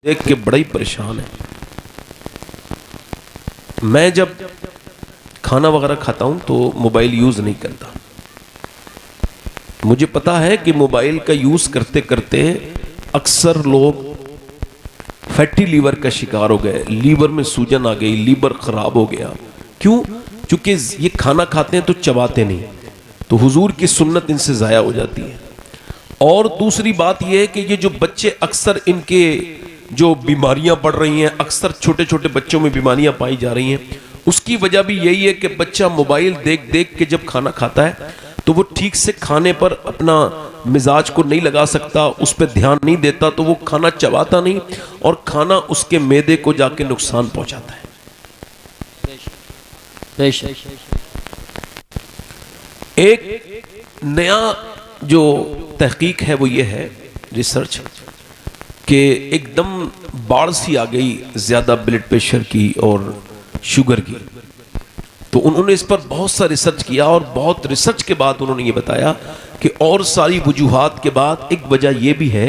देख के बड़ा ही परेशान है। मैं जब खाना वगैरह खाता हूं तो मोबाइल यूज नहीं करता। मुझे पता है कि मोबाइल का यूज करते करते अक्सर लोग फैटी लीवर का शिकार हो गए, लीवर में सूजन आ गई, लीवर खराब हो गया। क्यों? क्योंकि ये खाना खाते हैं तो चबाते नहीं, तो हुजूर की सुन्नत इनसे ज़ाया हो जाती है। और दूसरी बात यह है कि ये जो बच्चे अक्सर इनके जो बीमारियां बढ़ रही हैं, अक्सर छोटे छोटे बच्चों में बीमारियां पाई जा रही हैं, उसकी वजह भी यही है कि बच्चा मोबाइल देख देख के जब खाना खाता है तो वो ठीक से खाने पर अपना मिजाज को नहीं लगा सकता, उस पर ध्यान नहीं देता, तो वो खाना चबाता नहीं और खाना उसके मैदे को जाके नुकसान पहुंचाता है। एक नया जो तहकीक है वो ये है, रिसर्च, कि एकदम बाढ़ सी आ गई ज़्यादा ब्लड प्रेशर की और शुगर की। तो उन्होंने इस पर बहुत सा रिसर्च किया और बहुत रिसर्च के बाद उन्होंने ये बताया कि और सारी वजूहात के बाद एक वजह यह भी है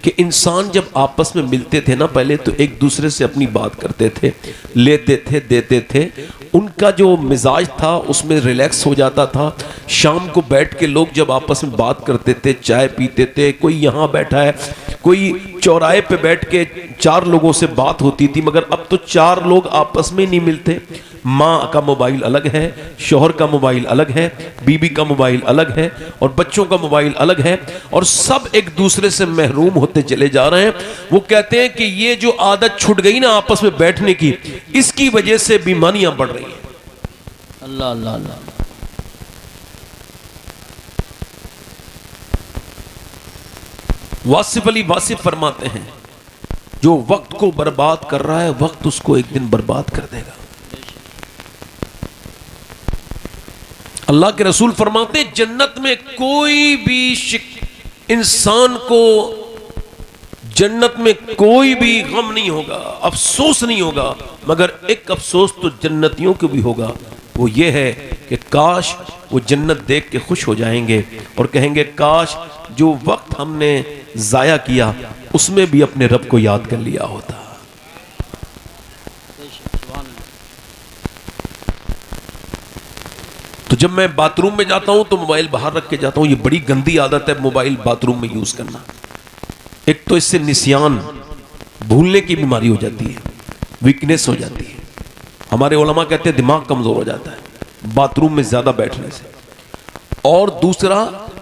कि इंसान जब आपस में मिलते थे ना, पहले तो एक दूसरे से अपनी बात करते थे, लेते थे, देते थे, उनका जो मिजाज था उसमें रिलैक्स हो जाता था। शाम को बैठ के लोग जब आपस में बात करते थे, चाय पीते थे, कोई यहाँ बैठा है, कोई चौराहे पे बैठ के चार लोगों से बात होती थी, मगर अब तो चार लोग आपस में नहीं मिलते। माँ का मोबाइल अलग है, शौहर का मोबाइल अलग है, बीबी का मोबाइल अलग है और बच्चों का मोबाइल अलग है, और सब एक दूसरे से महरूम होते चले जा रहे हैं। वो कहते हैं कि ये जो आदत छूट गई ना आपस में बैठने की, इसकी वजह से बीमारियां बढ़ रही हैं। अल्लाह अल्लाह अल्लाह। वासिफ अली वासिफ फरमाते हैं, जो वक्त को बर्बाद कर रहा है वक्त उसको एक दिन बर्बाद कर देगा। अल्लाह के रसूल फरमाते हैं, जन्नत में कोई भी इंसान को जन्नत में कोई भी गम नहीं होगा, अफसोस नहीं होगा, मगर एक अफसोस तो जन्नतियों को भी होगा। वो ये है कि काश वो जन्नत देख के खुश हो जाएंगे और कहेंगे काश जो वक्त हमने जाया किया उसमें भी अपने रब को याद कर लिया होता। तो जब मैं बाथरूम में जाता हूं तो मोबाइल बाहर रख के जाता हूं। ये बड़ी गंदी आदत है मोबाइल बाथरूम में यूज करना। एक तो इससे निस्यान, भूलने की बीमारी हो जाती है, वीकनेस हो जाती है। हमारे उलमा कहते हैं दिमाग कमजोर हो जाता है बाथरूम में ज्यादा बैठने से। और दूसरा,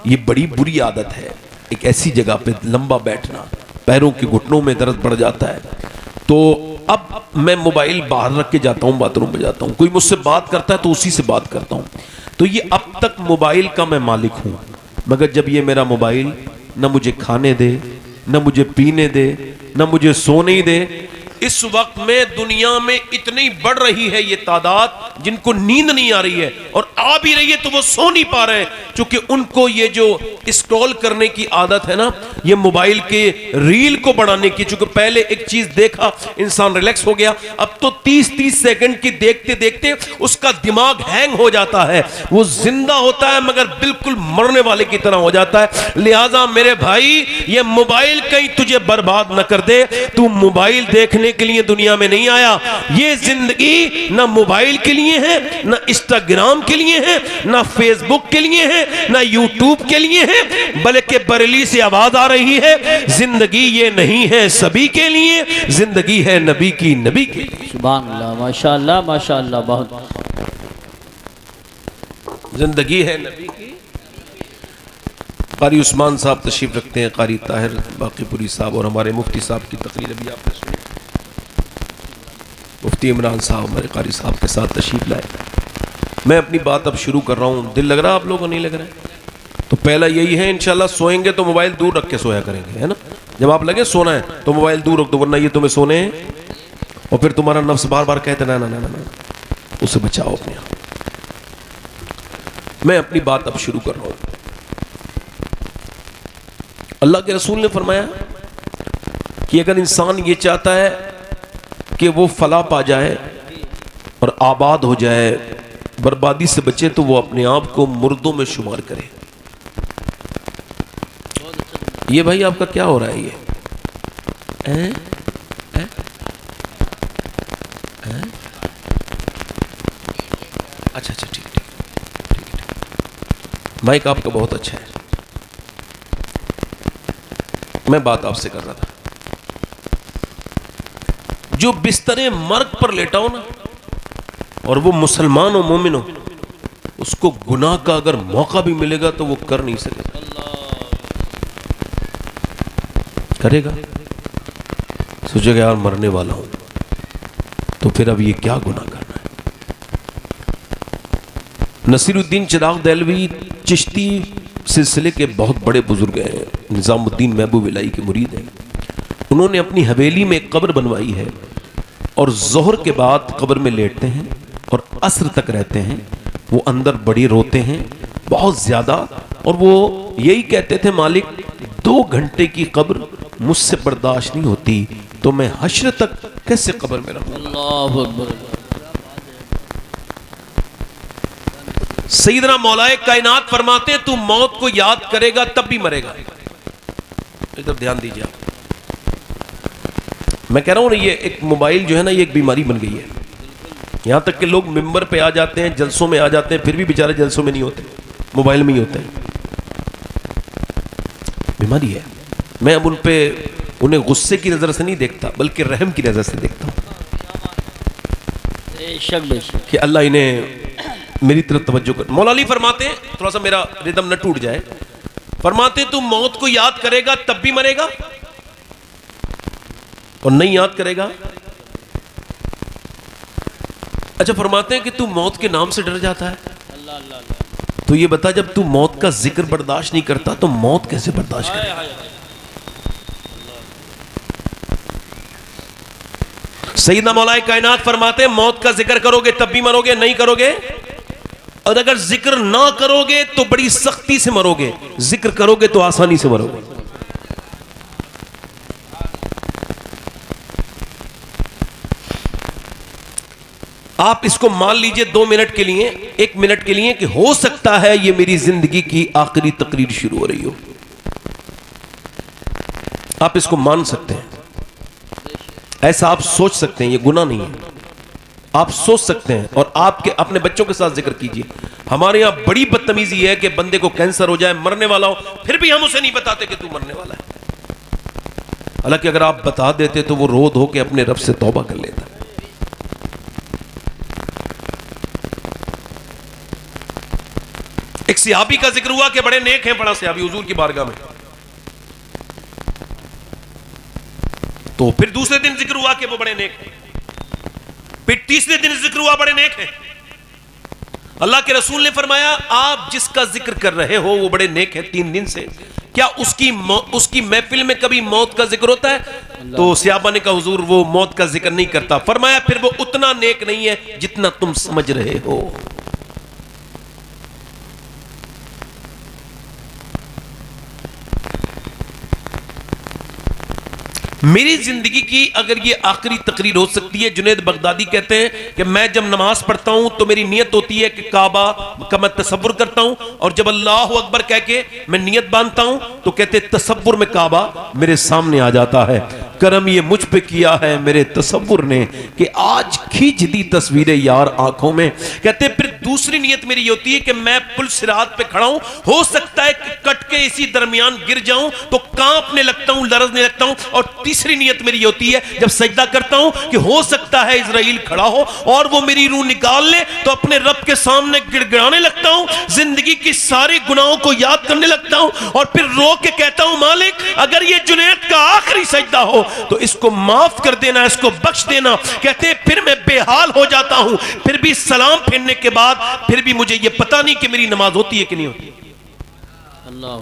ये बड़ी बुरी आदत है एक ऐसी जगह पे लंबा बैठना, पैरों के घुटनों में दर्द बढ़ जाता है। तो अब मैं मोबाइल बाहर रख के जाता हूं, बाथरूम में जाता हूं, कोई मुझसे बात करता है तो उसी से बात करता हूं। तो ये अब तक मोबाइल का मैं मालिक हूं, मगर जब ये मेरा मोबाइल न मुझे खाने दे, न मुझे पीने दे, न मुझे सोने दे, इस वक्त में दुनिया में इतनी बढ़ रही है ये तादाद जिनको नींद नहीं आ रही है, और आ भी रही है तो वो सो नहीं पा रहे हैं, क्योंकि उनको ये जो स्क्रॉल करने की आदत है ना, ये मोबाइल के रील को बढ़ाने की। चूंकि पहले एक चीज देखा इंसान रिलैक्स हो गया, अब तो 30-30 सेकंड की देखते देखते उसका दिमाग हैंग हो जाता है, वो जिंदा होता है मगर बिल्कुल मरने वाले की तरह हो जाता है। लिहाजा मेरे भाई, ये मोबाइल कहीं तुझे बर्बाद न कर दे। तू मोबाइल देखने के लिए दुनिया में नहीं आया। ये जिंदगी ना मोबाइल के लिए है, ना इंस्टाग्राम के लिए है, ना फेसबुक के लिए है, ना यूट्यूब के लिए है, बल्कि बरेली से आवाज आ रही है, जिंदगी ये नहीं है सभी के लिए, जिंदगी है नबी की, नबी के लिए। सुभान अल्लाह, माशाअल्लाह माशाअल्लाह। बहुत जिंदगी है नबी की। कारी उस्मान साहब तशरीफ रखते हैं, कारी ताहिर बाकीपुरी साहब, और हमारे मुफ्ती साहब की तकरीर अभी आपने सुनी। मुफ्ती इमरान साहब हमारे कारी साहब के साथ तशरीफ लाए। मैं अपनी बात अब शुरू कर रहा हूँ। दिल लग रहा है आप लोगों को, नहीं लग रहा है? तो पहला यही है, इंशाल्लाह सोएंगे तो मोबाइल दूर रख के सोया करेंगे, है ना। जब आप लगे सोना है तो मोबाइल दूर रख दो, वरना ये तुम्हें सोने हैं और फिर तुम्हारा नफ्स बार बार कहते ना ना ना ना, उससे बचाओ अपने आप। मैं अपनी बात अब शुरू कर रहा हूँ। अल्लाह के रसूल ने फरमाया कि अगर इंसान ये चाहता है कि वो फलाह पा जाए और आबाद हो जाए, बर्बादी से बचे, तो वो अपने आप को मुर्दों में शुमार करे। ये भाई आपका क्या हो रहा है? ये अच्छा अच्छा, ठीक ठीक ठीक है। माइक आपका बहुत अच्छा है। मैं बात आपसे कर रहा था, जो बिस्तरे मर्ग पर लेटा हो ना, और वो मुसलमान हो, मोमिन हो, उसको गुनाह का अगर मौका भी मिलेगा तो वो कर नहीं सकेगा। करेगा, सोचेगा यार मरने वाला हूं, तो फिर अब ये क्या गुनाह करना है। नसीरुद्दीन चिराग देहलवी चिश्ती सिलसिले के बहुत बड़े बुजुर्ग हैं, निजामुद्दीन महबूब इलाही के मुरीद हैं। उन्होंने अपनी हवेली में एक कब्र बनवाई है और जोहर के बाद कब्र में लेटते हैं और असर तक रहते हैं। वो अंदर बड़ी रोते हैं बहुत ज्यादा, और वो यही कहते थे, मालिक 2 घंटे की कब्र मुझसे बर्दाश्त नहीं होती, तो मैं हश्र तक कैसे कब्र में रहूंगा। अल्लाहु अकबर। सैयदना मौलाए कायनात फरमाते हैं, तू मौत को याद करेगा तब भी मरेगा। इधर ध्यान दीजिए आप। मैं कह रहा हूं ना, ये एक मोबाइल जो है ना, ये एक बीमारी बन गई है। यहां तक कि लोग मिंबर पे आ जाते हैं, जलसों में आ जाते हैं, फिर भी बेचारे जलसों में नहीं होते, मोबाइल में ही होते हैं। बीमारी है। मैं अब उन्हें गुस्से की नजर से नहीं देखता, बल्कि रहम की नजर से देखता हूं कि अल्लाह इन्हें मेरी तरफ तवज्जो कर। मौला अली फरमाते हैं, थोड़ा सा मेरा रिदम न टूट जाए, फरमाते तू मौत को याद करेगा तब भी मरेगा, और नहीं याद करेगा। अच्छा, फरमाते हैं कि तू मौत के नाम से डर जाता है। तो ये बता, जब तू मौत का जिक्र बर्दाश्त नहीं करता तो मौत कैसे बर्दाश्त करेगा। सैयदना मौलाए कायनात फरमाते हैं, मौत का जिक्र करोगे तब भी मरोगे, नहीं करोगे, और अगर जिक्र ना करोगे तो बड़ी सख्ती से मरोगे, जिक्र करोगे तो आसानी से मरोगे। आप इसको मान लीजिए 2 मिनट के लिए, 1 मिनट के लिए, कि हो सकता है ये मेरी जिंदगी की आखिरी तकरीर शुरू हो रही हो। आप इसको मान सकते हैं, ऐसा आप सोच सकते हैं, ये गुनाह नहीं है। आप सोच सकते हैं, और आपके अपने बच्चों के साथ जिक्र कीजिए। हमारे यहां बड़ी बदतमीजी है कि बंदे को कैंसर हो जाए, मरने वाला हो, फिर भी हम उसे नहीं बताते कि तू मरने वाला है। हालांकि अगर आप बता देते तो वो रो धो के अपने रब से तौबा कर लेता। एक सहाबी का जिक्र हुआ कि बड़े नेक हैं, बड़ा सहाबी हुजूर की बारगाह में। तो फिर दूसरे दिन जिक्र हुआ कि वो बड़े नेक हैं, फिर तीसरे दिन जिक्र हुआ बड़े नेक हैं। अल्लाह के रसूल ने फरमाया, आप जिसका जिक्र कर रहे हो वो बड़े नेक है 3 दिन से, क्या उसकी महफिल में कभी मौत का जिक्र होता है? तो सहाबा ने कहा, हुजूर वो मौत का जिक्र नहीं करता। फरमाया, फिर वो उतना नेक नहीं है जितना तुम समझ रहे हो। मेरी जिंदगी की अगर ये आखिरी तकरीर हो सकती है, जुनैद बगदादी कहते हैं कि मैं जब नमाज पढ़ता हूं तो मेरी नियत होती है कि काबा का मैं तसव्वुर करता हूं, और जब अल्लाह अकबर कह के मैं नियत बांधता हूं तो कहते तसव्वुर में काबा मेरे सामने आ जाता है। करम ये मुझ पे किया है मेरे तसव्वुर ने कि आज खींच दी तस्वीरें यार आंखों में। कहते फिर दूसरी नियत मेरी होती है कि मैं पुल सिरात पे खड़ा हूं, हो सकता है कि कट के इसी दरमियान गिर जाऊं तो कांपने लगता हूं, लरजने लगता हूं। और तीसरी नियत मेरी होती है जब सजदा करता हूं कि हो सकता है इजराइल खड़ा हो और वो मेरी रूह निकाल ले, तो अपने रब के सामने गिड़गिड़ाने लगता हूं, जिंदगी की सारे गुनाहों को याद करने लगता हूं, और फिर रो के कहता हूं, मालिक अगर ये जुनैद का आखिरी सजदा हो तो इसको माफ कर देना, इसको बख्श देना। कहते फिर मैं बेहाल हो जाता हूं, फिर भी सलाम फेरने के बाद फिर भी मुझे ये पता नहीं कि मेरी नमाज होती है कि नहीं होती। अल्लाह।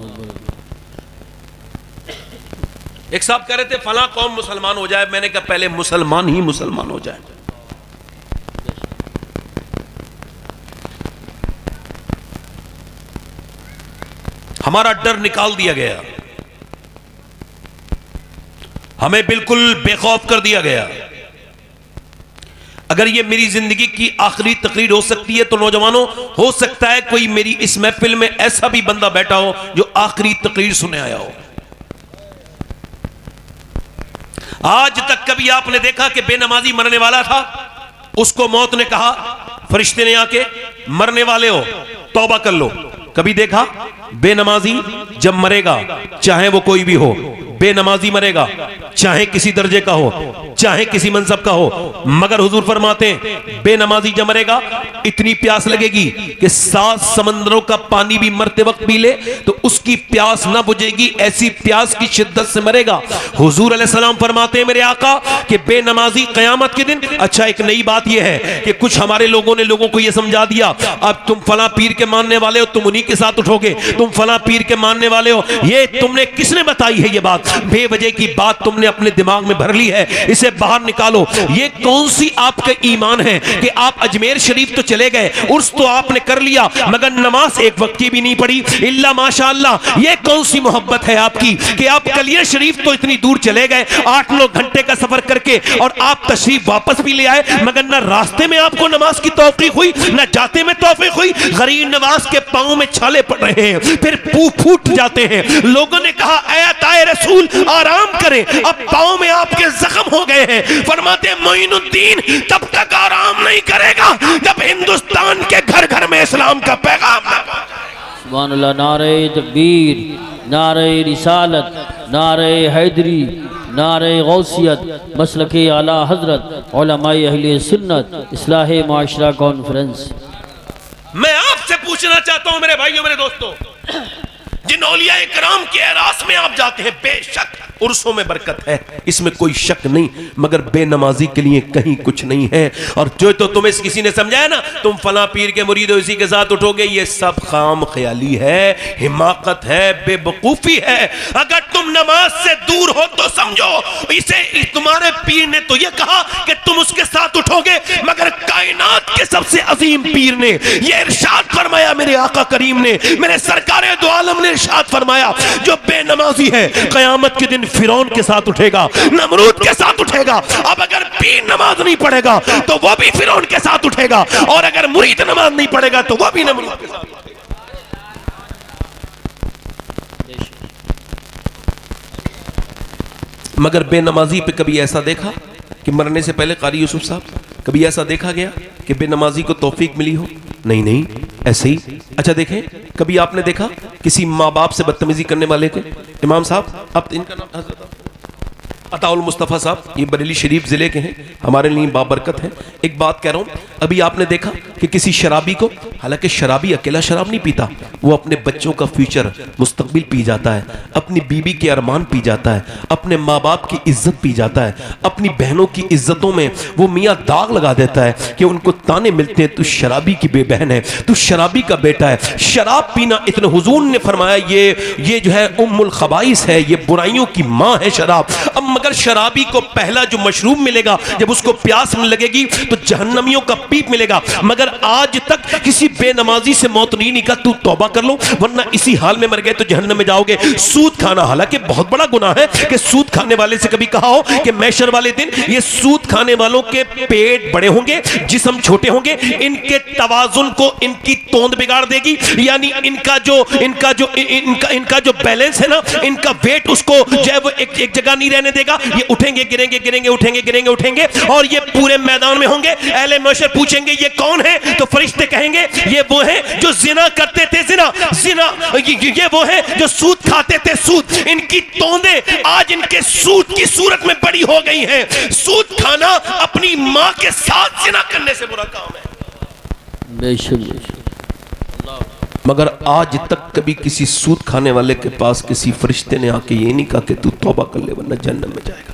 एक साहब कह रहे थे फला कौम मुसलमान हो जाए, मैंने कहा पहले मुसलमान ही मुसलमान हो जाए। हमारा डर निकाल दिया गया, हमें बिल्कुल बेखौफ कर दिया गया। अगर ये मेरी जिंदगी की आखिरी तकरीर हो सकती है तो नौजवानों, हो सकता है कोई मेरी इस महफिल में ऐसा भी बंदा बैठा हो जो आखिरी तकरीर सुने आया हो। आज तक कभी आपने देखा कि बेनमाजी मरने वाला था, उसको मौत ने कहा फरिश्ते ने आके मरने वाले हो तौबा कर लो। कभी देखा बेनमाजी जब मरेगा, चाहे वो कोई भी हो, बेनमाजी मरेगा, चाहे किसी दर्जे का हो, चाहे किसी मनसब का हो, मगर हुजूर फरमाते हैं बेनमाजी जब मरेगा इतनी प्यास लगेगी कि 7 समंदरों का पानी भी मरते वक्त पी ले तो उसकी प्यास ना बुझेगी, ऐसी प्यास की शिद्दत से मरेगा। हुजूर अलैहिस्सलाम फरमाते हैं मेरे आका कि बेनमाजी क़यामत के दिन। अच्छा, एक नई बात यह है कि कुछ हमारे लोगों ने लोगों को यह समझा दिया, अब तुम फला पीर के मानने वाले हो, तुम उन्हीं के साथ उठोगे, तुम फला पीर के मानने वाले हो। ये तुमने किसने बताई है? ये बात बेवजह की बात तुमने अपने दिमाग में भर ली है, इसे बाहर निकालो। ये कौन सी आपका ईमान है कि आप अजमेर शरीफ तो चले गए, उर्स तो आपने कर लिया, मगर नमाज एक वक्त की भी नहीं पढ़ी, इल्ला माशाअल्लाह। ये कौन सी मोहब्बत है आपकी कि आप कलिया शरीफ तो इतनी दूर चले गए 8-9 घंटे का सफर करके, और आप तशरीफ वापस भी ले आए, मगर ना रास्ते में आपको नमाज की तौफीक हुई, ना जाते में तौफीक हुई। गरीब नवाज के पांव में छाले पड़ रहे हैं, फिर फूट जाते हैं। लोगों ने कहा ऐ अताए रसूल आराम करें, अब पांव में आपके जख्म हो गए हैं। फरमाते मोइनुद्दीन तब तक आराम नहीं करेगा जब हिंदुस्तान के घर घर में इस्लाम का पैगाम ना पहुंचे। सुभान अल्लाह। नारे तकबीर, नारे रिसालत, नारे हैदरी, नारे गौसियत, मसलके आला हजरत, उलमाए अहले सुन्नत, इस्लाह माशरा कॉन्फ्रेंस। मैं आपसे पूछना चाहता हूं मेरे भाइयों, मेरे दोस्तों, जिन औलिया इकराम के एरास में आप जाते हैं, बेशक उर्सों में बरकत है, इसमें कोई शक नहीं, मगर बेनमाजी के लिए कहीं कुछ नहीं है। और जो तो तुम्हें किसी ने समझाया ना, तुम फला पीर के मुरीद हो इसी के साथ उठोगे, ये सब खाम ख्याली है, हिमाकत है, बेवकूफी है। अगर तुम नमाज से दूर हो तो समझो इसे तुम्हारे पीर ने तो ये कहा कि तुम उसके साथ उठोगे, मगर कायनात के सबसे अजीम पीर ने ये इरशाद फरमाया, मेरे आका करीम ने, मेरे सरकारे दो आलम ने इरशाद फरमाया, जो बेनमाजी है कयामत के दिन फिरौन के साथ उठेगा, नमरूद के साथ उठेगा। अब अगर पीर नमाज नहीं पढ़ेगा तो वो भी फिरौन के साथ उठेगा, और अगर मुरीद नमाज नहीं पढ़ेगा तो वो भी नमरूद के साथ उठेगा। मगर बेनमाजी पे कभी ऐसा देखा कि मरने से पहले कारी यूसुफ साहब, कभी ऐसा देखा गया कि बेनमाजी को तौफीक मिली हो? नहीं नहीं, ऐसे ही। अच्छा देखें, कभी आपने देखा किसी माँ बाप से बदतमीजी करने वाले को? इमाम साहब, अब इनका नाम हजरत अताउल मुस्तफ़ा साहब, ये बरेली शरीफ ज़िले के हैं, हमारे लिए बाबरकत है। एक बात कह रहा हूँ, अभी आपने देखा कि किसी शराबी को, हालांकि शराबी अकेला शराब नहीं पीता, वो अपने बच्चों का फ्यूचर मुस्तकबिल पी जाता है, अपनी बीवी के अरमान पी जाता है, अपने माँ बाप की इज्जत पी जाता है, अपनी बहनों की इज्जतों में वो मियाँ दाग लगा देता है कि उनको ताने मिलते हैं, तू शराबी की बेबहन है, तू शराबी का बेटा है। शराब पीना, इतने हुजूर ने फरमाया ये जो है उम्मुल खबाइस है, ये बुराइयों की माँ है शराब। अब मगर शराबी को पहला जो मशरूब मिलेगा, जब उसको प्यास में लगेगी तो जहन्नमियों का पीप मिलेगा। मगर आज तक किसी बेनमाजी से मौत नहीं निकला, तू तौबा कर लो वरना इसी हाल में मर गए तो जहन्नम में जाओगे। सूद खाना, हालांकि बहुत बड़ा गुनाह है कि सूद खाने वाले से कभी कहा हो कि महशर वाले दिन ये सूद खाने वालों के पेट बड़े होंगे, जिस्म छोटे होंगे, इनके तवाजुन को इनकी तोंद बिगाड़ देगी, यानी इनका जो बैलेंस है ना, इनका वेट उसको जो है वो एक जगह नहीं रहने देगा। ये उठेंगे गिरेंगे, गिरेंगे उठेंगे, गिरेंगे उठेंगे, और ये पूरे मैदान में होंगे। अहले महशर पूछेंगे ये कौन है, तो फरिश्ते कहेंगे ये वो हैं जो जिना करते थे, जिना ये वो हैं जो सूद खाते थे, सूद। इनकी तोंदें आज इनके सूद की सूरत में बड़ी हो गई हैं। सूद खाना अपनी मां के साथ जिना करने से बुरा काम है। मगर आज तक कभी किसी सूद खाने वाले के पास किसी फरिश्ते ने आके ये नहीं कहा कि तू तौबा कर ले वरना जन्नत में जाएगा।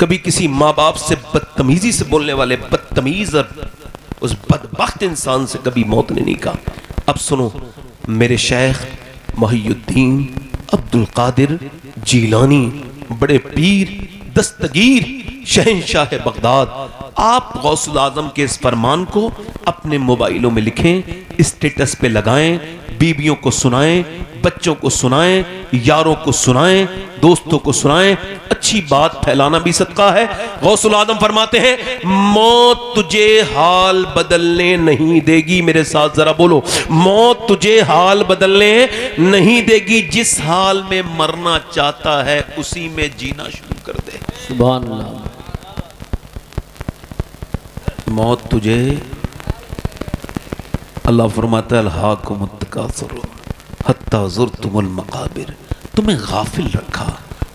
कभी किसी माँ बाप से बदतमीजी से बोलने वाले बदतमीज और उस बदबख्त इंसान से कभी मौत ने नहीं कहा। अब सुनो, मेरे शेख मोहियुद्दीन अब्दुल कादिर जीलानी, बड़े पीर दस्तगीर शहंशाह बगदाद, आप गौसुल आजम के इस फरमान को अपने मोबाइलों में लिखें, स्टेटस पे लगाएं, बीबियों को सुनाएं, बच्चों को सुनाएं, यारों को सुनाएं, दोस्तों को सुनाएं। अच्छी बात फैलाना भी सदका है। गौसुल आजम फरमाते हैं, मौत तुझे हाल बदलने नहीं देगी। मेरे साथ जरा बोलो, मौत तुझे हाल बदलने नहीं देगी। जिस हाल में मरना चाहता है उसी में जीना शुरू कर दे। सुभान अल्लाह। मौत तुझे, अल्लाह फरमाता है अल्हाकुमुत तकासुर हत्ता ज़ुरतुमुल मकाबिर, तुम्हें गाफिल रखा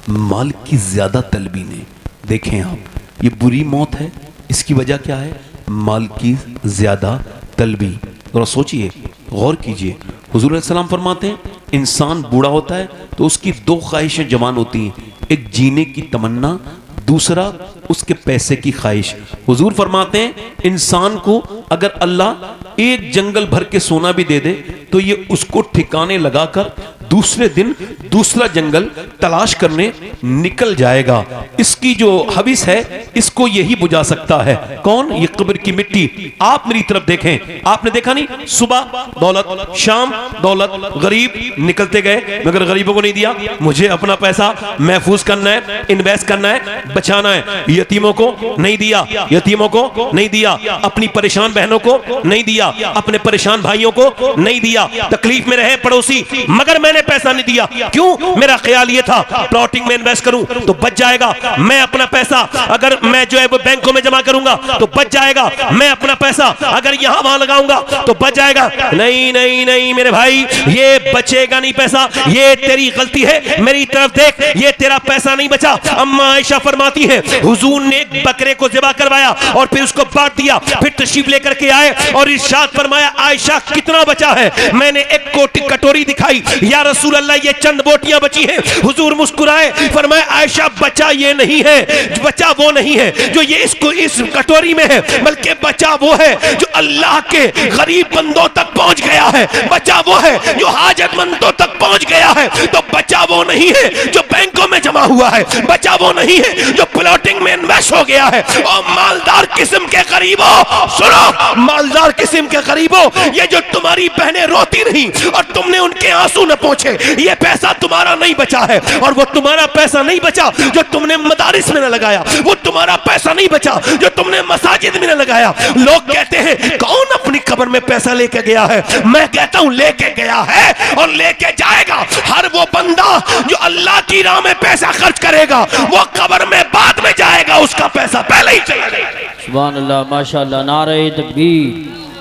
माल की ज़्यादा तलबी ने। देखें आप, ये बुरी मौत है, इसकी वजह क्या है? माल की ज़्यादा तलबी। और सोचिए, गौर कीजिए, हुजूर अलैहि सलाम फरमाते हैं इंसान बूढ़ा होता है तो उसकी दो ख्वाहिशें जवान होती हैं, एक जीने की तमन्ना, दूसरा उसके पैसे की ख्वाहिश। हुजूर फरमाते हैं इंसान को अगर अल्लाह एक जंगल भर के सोना भी दे दे तो ये उसको ठिकाने लगाकर दूसरे दिन दूसरा जंगल तलाश करने निकल जाएगा। इसकी जो हविस है इसको यही बुझा सकता है। कौन? ये कब्र की मिट्टी। आप मेरी तरफ देखें, आपने देखा नहीं, सुबह दौलत, शाम दौलत, गरीब निकलते गए मगर गरीबों को नहीं दिया। मुझे अपना पैसा महफूज करना है, इन्वेस्ट करना है, बचाना है। यतीमों को नहीं दिया, यतीमों को नहीं दिया, अपनी परेशान बहनों को नहीं दिया, अपने परेशान भाइयों को नहीं दिया, तकलीफ में रहे पड़ोसी मगर मैंने पैसा नहीं दिया। क्यों? मेरा ख्याल ये था प्लॉटिंग में इन्वेस्ट करूं तो बच जाएगा, मैं अपना पैसा अगर मैं जो है वो बैंकों में जमा करूंगा तो बच जाएगा, मैं अपना पैसा अगर यहां वहां लगाऊंगा तो बच जाएगा। नहीं नहीं नहीं मेरे भाई, ये बचेगा नहीं पैसा, ये तेरी गलती है। मेरी तरफ देख, ये तेरा पैसा नहीं बचा। अम्मा आयशा फरमाती है हुजूर ने एक बकरे को ज़िबा करवाया और फिर उसको बांट दिया, फिर तशरीफ लेकर के आए और इरशाद फरमाया आयशा कितना बचा है? मैंने एक कटोरी दिखाई, या रसूल अल्लाह ये चंद बोटियां बची हैं। हुजूर मुस्कुराए, फरमाया आयशा बचा ये नहीं है, बचा वो नहीं है जो ये इसको इस कटोरी में है, बल्कि बचा वो है जो अल्लाह के गरीब बंदों तक पहुंच गया है, बचा वो है जो हाजतमंदों तक पहुंच गया है। तो बचा वो नहीं है जो बैंकों में जमा हुआ है, बचा वो नहीं है जो प्लॉटिंग में इन्वेस्ट हो गया है। और मालदार किस्म के गरीबों सुनो, मालदार किस्म के गरीबों, ये जो तुम्हारी बहनें रोती नहीं और तुमने उनके आंसू न पोंछे, ये पैसा तुम्हारा नहीं बचा है। और वो तुम्हारा पैसा नहीं बचा जो तुमने मदारिस में न लगाया, वो तुम्हारा पैसा नहीं बचा जो तुमने मसाजिद में न लगाया। लोग कहते हैं कौन अपनी कब्र में पैसा लेके गया है? मैं कहता हूं लेके गया है और लेके जाएगा हर वो बंदा जो अल्लाह की राह में पैसा खर्च करेगा, वो कब्र में बाद में जाएगा, उसका पैसा पहले ही चला जाएगा। सुभान अल्लाह, माशाअल्लाह। नारे तकबीर,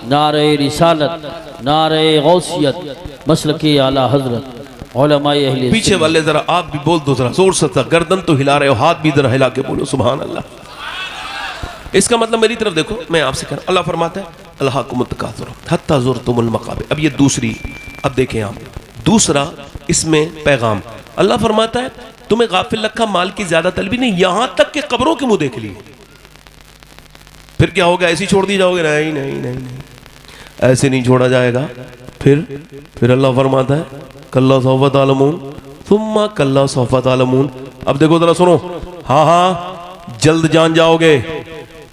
नारे रिसालत, नारे गौसियत, मसलके आला हजरत, उलमाए अहले। पीछे वाले जरा आप भी बोल दो, जरा जोर से, गर्दन तो हिला रहे हो, हाथ भी जरा हिला के बोलो सुभान अल्लाह। इसका मतलब मेरी तरफ देखो, मैं आपसे कह रहा, अल्लाह फरमाता है अल्हाकुमुत तकासुर हत्ता ज़ुरतुमुल मकाबिर। अब ये दूसरी, अब देखें आप, दूसरा इसमें पैगाम अल्लाह फरमाता है तुम्हें गाफिल रखा माल की ज्यादा तलबी नहीं, यहां तक कि कब्रों के मुंह देख लिए। फिर क्या होगा? ऐसे ही छोड़ दी जाओगे? नहीं नहीं नहीं नहीं, ऐसे नहीं छोड़ा जाएगा। फिर अल्लाह फरमाता है कल्ला सौफा तालमून सुम्मा कल्ला सौफा तालमून। अब देखो जरा सुनो, हाँ हाँ जल्द जान जाओगे,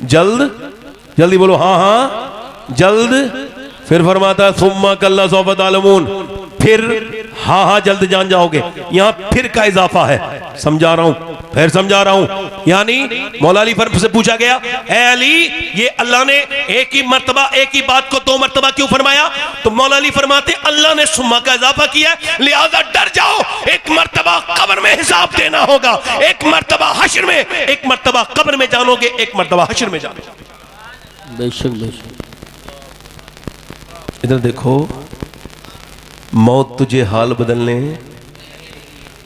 जल्द, जल्दी बोलो हाँ हाँ जल्द। फिर फरमाता है सुम्मा कल्ला सौफा तालमून, फिर हाँ हाँ जल्द जान जाओगे। यहां फिर का इजाफा है, समझा रहा हूं, फिर समझा रहा हूं। यानी मौला अली से पूछा गया, है अली ये अल्लाह ने एक ही मर्तबा एक ही बात को दो मर्तबा क्यों फरमाया? तो मौला अली फरमाते अल्लाह ने सुम्मा का इजाफा किया, लिहाजा डर जाओ, एक मर्तबा कब्र में हिसाब देना होगा, एक मर्तबा हश्र में, एक मर्तबा कब्र में जानोगे, एक मर्तबा हश्र में जानोगे। बेशक बेशक। इधर देखो, मौत तुझे हाल बदलने।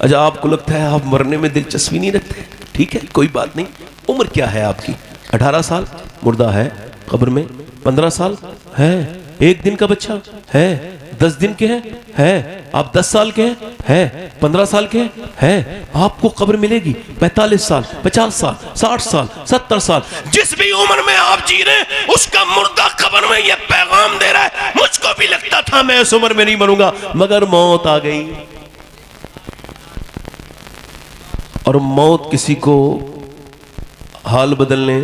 अच्छा आपको लगता है आप मरने में दिलचस्पी नहीं रखते, ठीक है कोई बात नहीं। उम्र क्या है आपकी? 18 साल, मुर्दा है कब्र में। 15 साल है, एक दिन का बच्चा है, 10 दिन के है, आप 10 साल के है, 15 साल के है, आपको कब्र मिलेगी 45 साल, 50 साल, 60 साल, 70 साल। जिस भी उम्र में आप जी रहे हैं उसका मुर्दा कब्र में यह पैगाम दे रहा है, मुझको भी लगता था मैं इस उम्र में नहीं मरूंगा मगर मौत आ गई। और मौत किसी को हाल बदलने,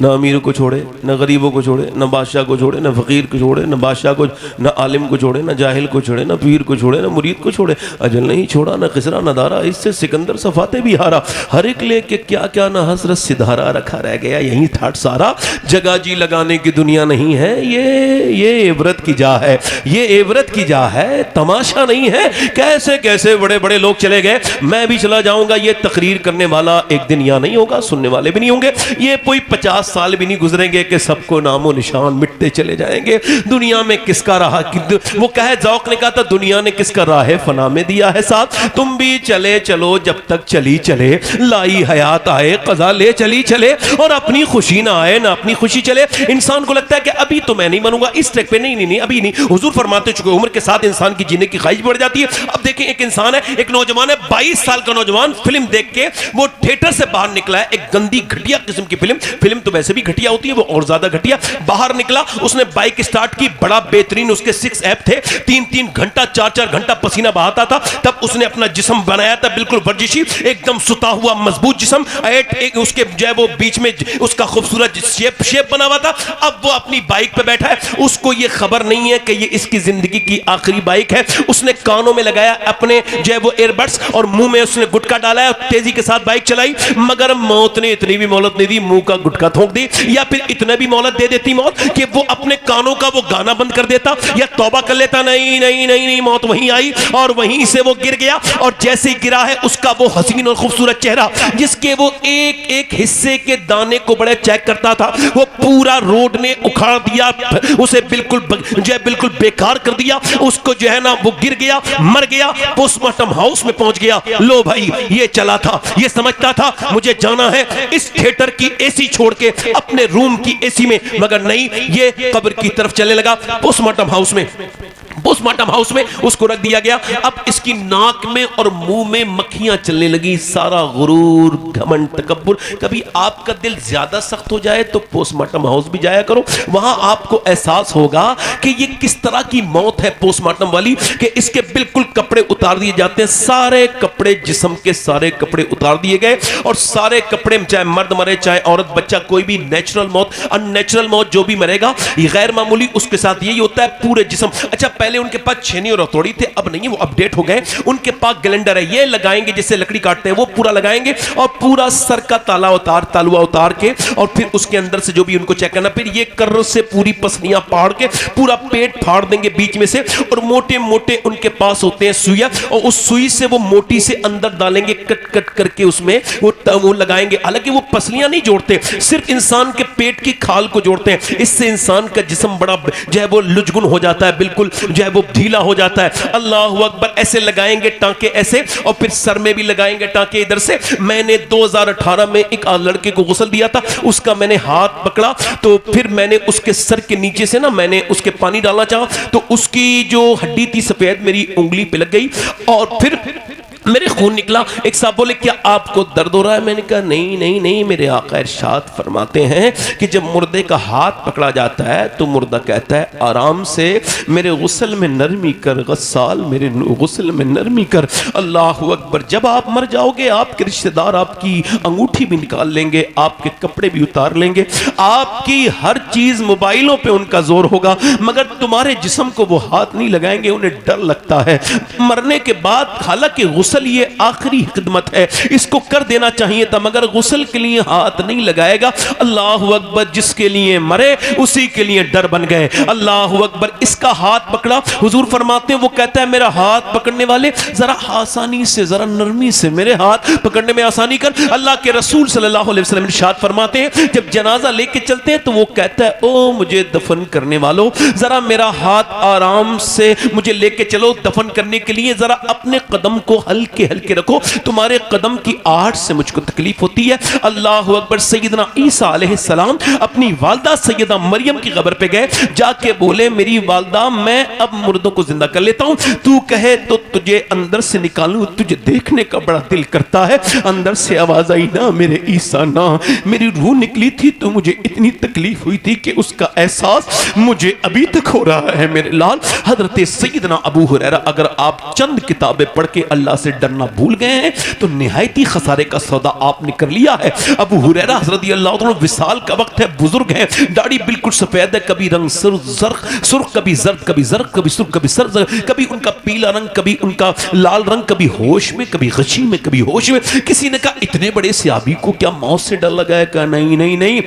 न अमीर को छोड़े, न गरीबों को छोड़े, न बादशाह को छोड़े, न फकीर को छोड़े, न बादशाह को, न आलिम को छोड़े, न जाहिल को छोड़े, न पीर को छोड़े, न मुरीद को छोड़े। अजल नहीं छोड़ा, न खिसरा न दारा, इससे सिकंदर सफाते भी हारा। हर एक लेके क्या क्या न हसरत सिधारा, रखा रह गया यही ठाट सारा। जगह जी लगाने की दुनिया नहीं है ये इबरत की जा है, ये इबरत की जा है, तमाशा नहीं है। कैसे कैसे बड़े बड़े लोग चले गए, मैं भी चला जाऊंगा। ये तकरीर करने वाला एक दिन यहाँ नहीं होगा, सुनने वाले भी नहीं होंगे। ये कोई 50 साल भी नहीं गुजरेंगे कि सबको नामो निशान मिटते चले जाएंगे। दुनिया में किसका रहा कि वो कहे ज़ौक़ ने कहा था दुनिया ने किसका राह फना में दिया है साथ, तुम भी चले चलो जब तक चली चले, लाई हयात आए कज़ा ले चली चले, और अपनी खुशी ना आए ना अपनी खुशी चले। इंसान को लगता है कि अभी तो मैं नहीं बनूंगा इस ट्रैक पे, नहीं अभी नहीं। हुजूर फरमाते चुके उम्र के साथ इंसान की जीने की ख्वाहिश बढ़ जाती है। अब देखें एक इंसान है, एक नौजवान है, 22 साल का नौजवान, फिल्म देख के वो थिएटर से बाहर निकला है, एक गंदी घटिया किस्म की फिल्म तो वैसे भी घटिया होती है, वो और ज्यादा घटिया। बाहर निकला, उसने बाइक स्टार्ट की, बड़ा बेहतरीन उसके 6 ऐप थे, 3-3 घंटा 4-4 घंटा पसीना बहाता था। तब उसने अपना जिस्म बनाया था बिल्कुल वर्जिशी, एकदम सुता हुआ मजबूत जिस्म, एक उसके जो है वो बीच में उसका खूबसूरत शेप बना हुआ था। अब वो अपनी बाइक पे बैठा है, उसको ये खबर नहीं है कि ये इसकी जिंदगी की आखिरी बाइक है। उसने कानों में लगाया अपने जो है वो एयरबड्स और मुंह में उसने गुटखा डाला है, तेजी के साथ बाइक चलाई। मगर मौत ने इतनी भी मोहलत नहीं दी, मुंह का गुटखा थूक दी, या फिर इतना भी मोहलत दे देती मौत कि वो अपने कानों का वो गाना बंद कर देता या तौबा कर लेता। नहीं नहीं नहीं नहीं, मौत वहीं आई और वहीं से वो गिर गया। और जैसे ही गिरा है, उसका वो हसीन और खूबसूरत चेहरा, जिसके वो एक एक हिस्से के दाने को बड़े चेक करता था, वो पूरा रोड ने उखाड़ दिया, उसे बिल्कुल जो है बिल्कुल बेकार कर दिया। उसको जो है ना वो गिर गया, मर गया, पोस्टमार्टम हाउस में पहुंच गया। लो भाई, ये चला था, ये समझता था मुझे जाना है इस थिएटर की एसी छोड़ के अपने रूम की एसी में, मगर नहीं, ये कब्र की तरफ चलने लगा। पोस्टमार्टम हाउस में उसको रख दिया गया। अब इसकी नाक में और मुंह में मक्खियां चलने लगी। सारा गुरूर, घमंड, तकब्बुर। कभी आपका दिल ज्यादा सख्त हो जाए तो पोस्टमार्टम हाउस भी जाया करो, वहां आपको एहसास होगा कि ये किस तरह की मौत है पोस्टमार्टम वाली, कि इसके बिल्कुल कपड़े उतार दिए जाते हैं, सारे कपड़े, जिस्म के सारे कपड़े उतार दिए गए, और सारे कपड़े, चाहे मर्द मरे चाहे औरत बच्चा, कोई भी नेचुरल मौत, अननेचुरल मौत जो भी मरेगा ये गैर मामूली, उसके साथ यही होता है, पूरे जिस्म। अच्छा, पहले उनके पास छेनी और हथौड़ी थे, अब नहीं है, वो अपडेट हो गए। उनके पास ग्राइंडर है, ये लगाएंगे, जिससे लकड़ी काटते हैं वो पूरा लगाएंगे, और पूरा सर का तालुआ उतार के, और फिर उसके अंदर से जो भी उनको चेक करना, फिर ये कर्र से पूरी पसलियां फाड़ के पूरा पेट फाड़ देंगे बीच में से, और मोटे मोटे उनके पास होते हैं सुइया, और उस सुई से वो मोटी से अंदर डालेंगे, कट कट करके उसमें वो लगाएंगे। हालांकि वो पसलियां नहीं जोड़ते, सिर्फ इंसान के पेट की खाल को जोड़ते हैं। इससे इंसान का जिस्म बड़ा जो है वो लुजगुन हो जाता है, बिल्कुल जो है वो ढीला हो जाता है। अल्लाह अकबर, ऐसे लगाएंगे टांके ऐसे, और फिर सर में भी लगाएंगे टांके इधर से। मैंने 2018 में एक लड़के को गुस्ल दिया था, उसका मैंने हाथ पकड़ा, तो फिर मैंने उसके सर के नीचे से ना मैंने उसके पानी डालना चाहा, तो उसकी जो हड्डी थी सफेद मेरी उंगली पे लग गई, और फिर मेरे खून निकला। एक साहब बोले क्या आपको दर्द हो रहा है? मैंने कहा नहीं नहीं नहीं, मेरे आका इरशाद फरमाते हैं कि जब मुर्दे का हाथ पकड़ा जाता है तो मुर्दा कहता है आराम से मेरे गुस्ल में नरमी कर, गस्साल मेरे गुस्ल में नरमी कर। अल्लाह अकबर। जब आप मर जाओगे आपके रिश्तेदार आपकी अंगूठी भी निकाल लेंगे, आपके कपड़े भी उतार लेंगे, आपकी हर चीज मोबाइलों पे उनका जोर होगा, मगर तुम्हारे जिस्म को वो हाथ नहीं लगाएंगे। उन्हें डर लगता है मरने के बाद, हालांकि गुस्ल ये आखिरी खिदमत है, इसको कर देना चाहिए था, मगर गुस्ल के लिए हाथ नहीं लगाएगा। अल्लाह अकबर। जिसके लिए मरे उसी के लिए डर बन गए। अल्लाह अकबर। इसका हाथ पकड़ा, हुजूर फरमाते हैं, वो कहता है मेरा हाथ पकड़ने वाले जरा आसानी से, जरा नरमी से मेरे हाथ पकड़ने में आसानी कर। अल्लाह के रसूल सल्लल्लाहु अलैहि वसल्लम इरशाद फरमाते हैं जब जनाजा लेके चलते हैं तो वो कहता है ओ मुझे दफन करने वालों, जरा मेरा हाथ आराम से मुझे लेके चलो दफन करने के लिए, जरा अपने कदम को हल्के हल्के रखो, तुम्हारे कदम की आहट से मुझको तकलीफ होती है। अल्लाह अकबर। सैयदना ईसा अलैहिस्सलाम अपनी वालदा सैयदा मरियम की कब्र पे गए, जाके बोले मेरी वालदा मैं अब मुर्दों को जिंदा कर लेता हूं, तू कहे तो तुझे अंदर से निकालूं, तुझे देखने का बड़ा दिल करता है। अंदर से आवाज आई ना मेरे ईसा ना, मेरी रूह निकली थी तो मुझे इतनी तकलीफ हुई थी कि उसका एहसास मुझे अभी तक हो रहा है मेरे लाल। हजरत सैयदना अबू हुरैरा, अगर आप चंद किताबें पढ़ के अल्लाह से डरना भूल गए हैं तो निहायती खसारे का सौदा आपने कर लिया है। अबू हुरैरा रज़ी अल्लाह अन्हु, विसाल का वक्त है, बुजुर्ग हैं, दाढ़ी बिल्कुल सफेद है, कभी रंग सुर्ख, कभी जर्द, कभी जर्द, कभी सुर्ख, कभी सर्द, कभी उनका पीला रंग, कभी उनका लाल रंग, कभी होश में, कभी गशी में, कभी होश में। किसी ने कहा इतने बड़े सहाबी को क्या मौत से डर लगा है? कहा नहीं नहीं नहीं,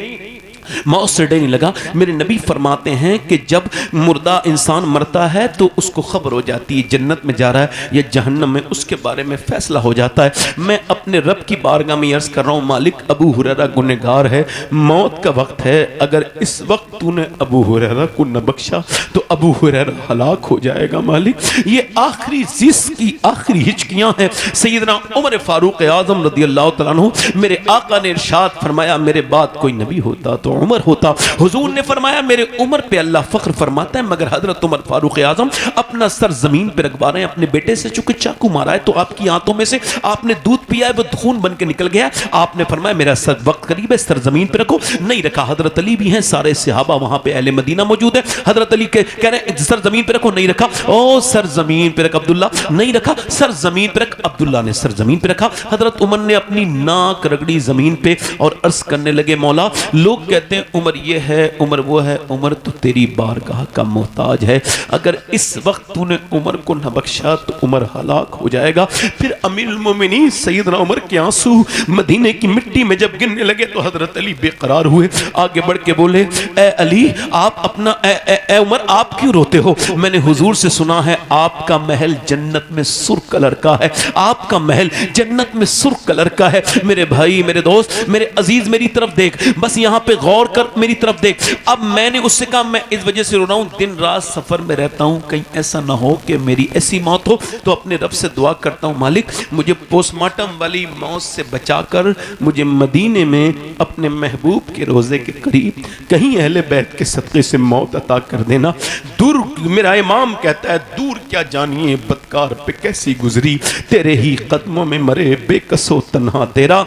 मौत से डर नहीं लगा। मेरे नबी फरमाते हैं कि जब मुर्दा इंसान मरता है तो उसको खबर हो जाती है जन्नत में जा रहा है या जहन्नम में, उसके बारे में फैसला हो जाता है। मैं अपने रब की बारगाह में अर्ज कर रहा हूँ, मालिक अबू हुरैरा गुनहगार है, मौत का वक्त है, अगर इस वक्त तूने अबू हुरैरा को न बख्शा तो अबू हुरैरा हलाक हो जाएगा। मालिक ये आखिरी जिस्म की आखिरी हिचकियां हैं। सैयदना उमर फारूक आजम रदी अल्लाह तआला अन्हु, मेरे आका ने इरशाद फरमाया मेरे बाद कोई नबी होता तो उमर होता। हुजूर ने फरमाया मेरे उमर पे अल्लाह फख्र फरमाता है, मगर हजरत उमर फारूक आजम अपना सर जमीन पे रखवा रहे हैं। अपने बेटे से चूंकि चाकू मारा है तो आपकी आंतों में से आपने दूध पिया है, वो खून बन के निकल गया। आपने फरमाया मेरा सर वक्त करीब है, सर जमीन पे रखो। नहीं रखा। हजरत अली भी हैं, सारे सहाबा वहां पे अहले मदीना मौजूद है। हजरत अली के कह रहे हैं सर जमीन पे रखो, नहीं रखा। ओ सर जमीन पे रख अब्दुल्ला, नहीं रखा। सर जमीन पे रख, अब्दुल्ला ने सर जमीन पे रखा। हजरत उमर ने अपनी नाक रगड़ी जमीन पे और अर्ज करने लगे मौला, लोग कहते हैं उमर ये है, उमर वो है, उमर तो तेरी बारगाह का मोहताज है, अगर इस वक्त तूने उमर को न बख्शा तो उमर हलाक हो जाएगा। फिर अमीरुल मोमिनीन सैयदना उमर के आंसू मदीने की मिट्टी में जब गिरने लगे तो हजरत अली बेकरार हुए, आगे बढ़ के बोले ए अली आप अपना ए उमर आप क्यों रोते हो? मैंने हुजूर से सुना है आपका महल जन्नत में सुर्ख कलर का है, आपका महल जन्नत में सुर्ख कलर का है। मेरे भाई, मेरे दोस्त, मेरे अजीज, मेरी तरफ देख, बस यहाँ पे गौर कर, मेरी तरफ देख। अब मैंने उससे कहा मैं इस वजह से रो रहा हूँ, दिन रात सफर में रहता हूँ, कहीं ऐसा ना हो कि मेरी ऐसी मौत हो। तो अपने रब से दुआ करता हूँ मालिक मुझे पोस्टमार्टम वाली मौत से बचाकर मुझे मदीने में अपने महबूब के रोजे के करीब कहीं अहले बैत के सदक़े से मौत अता कर देना। दूर, मेरा इमाम कहता है दूर क्या जानिए बदकार पे कैसी गुजरी, तेरे ही कदमों में मरे बेकसो तन्हा तेरा।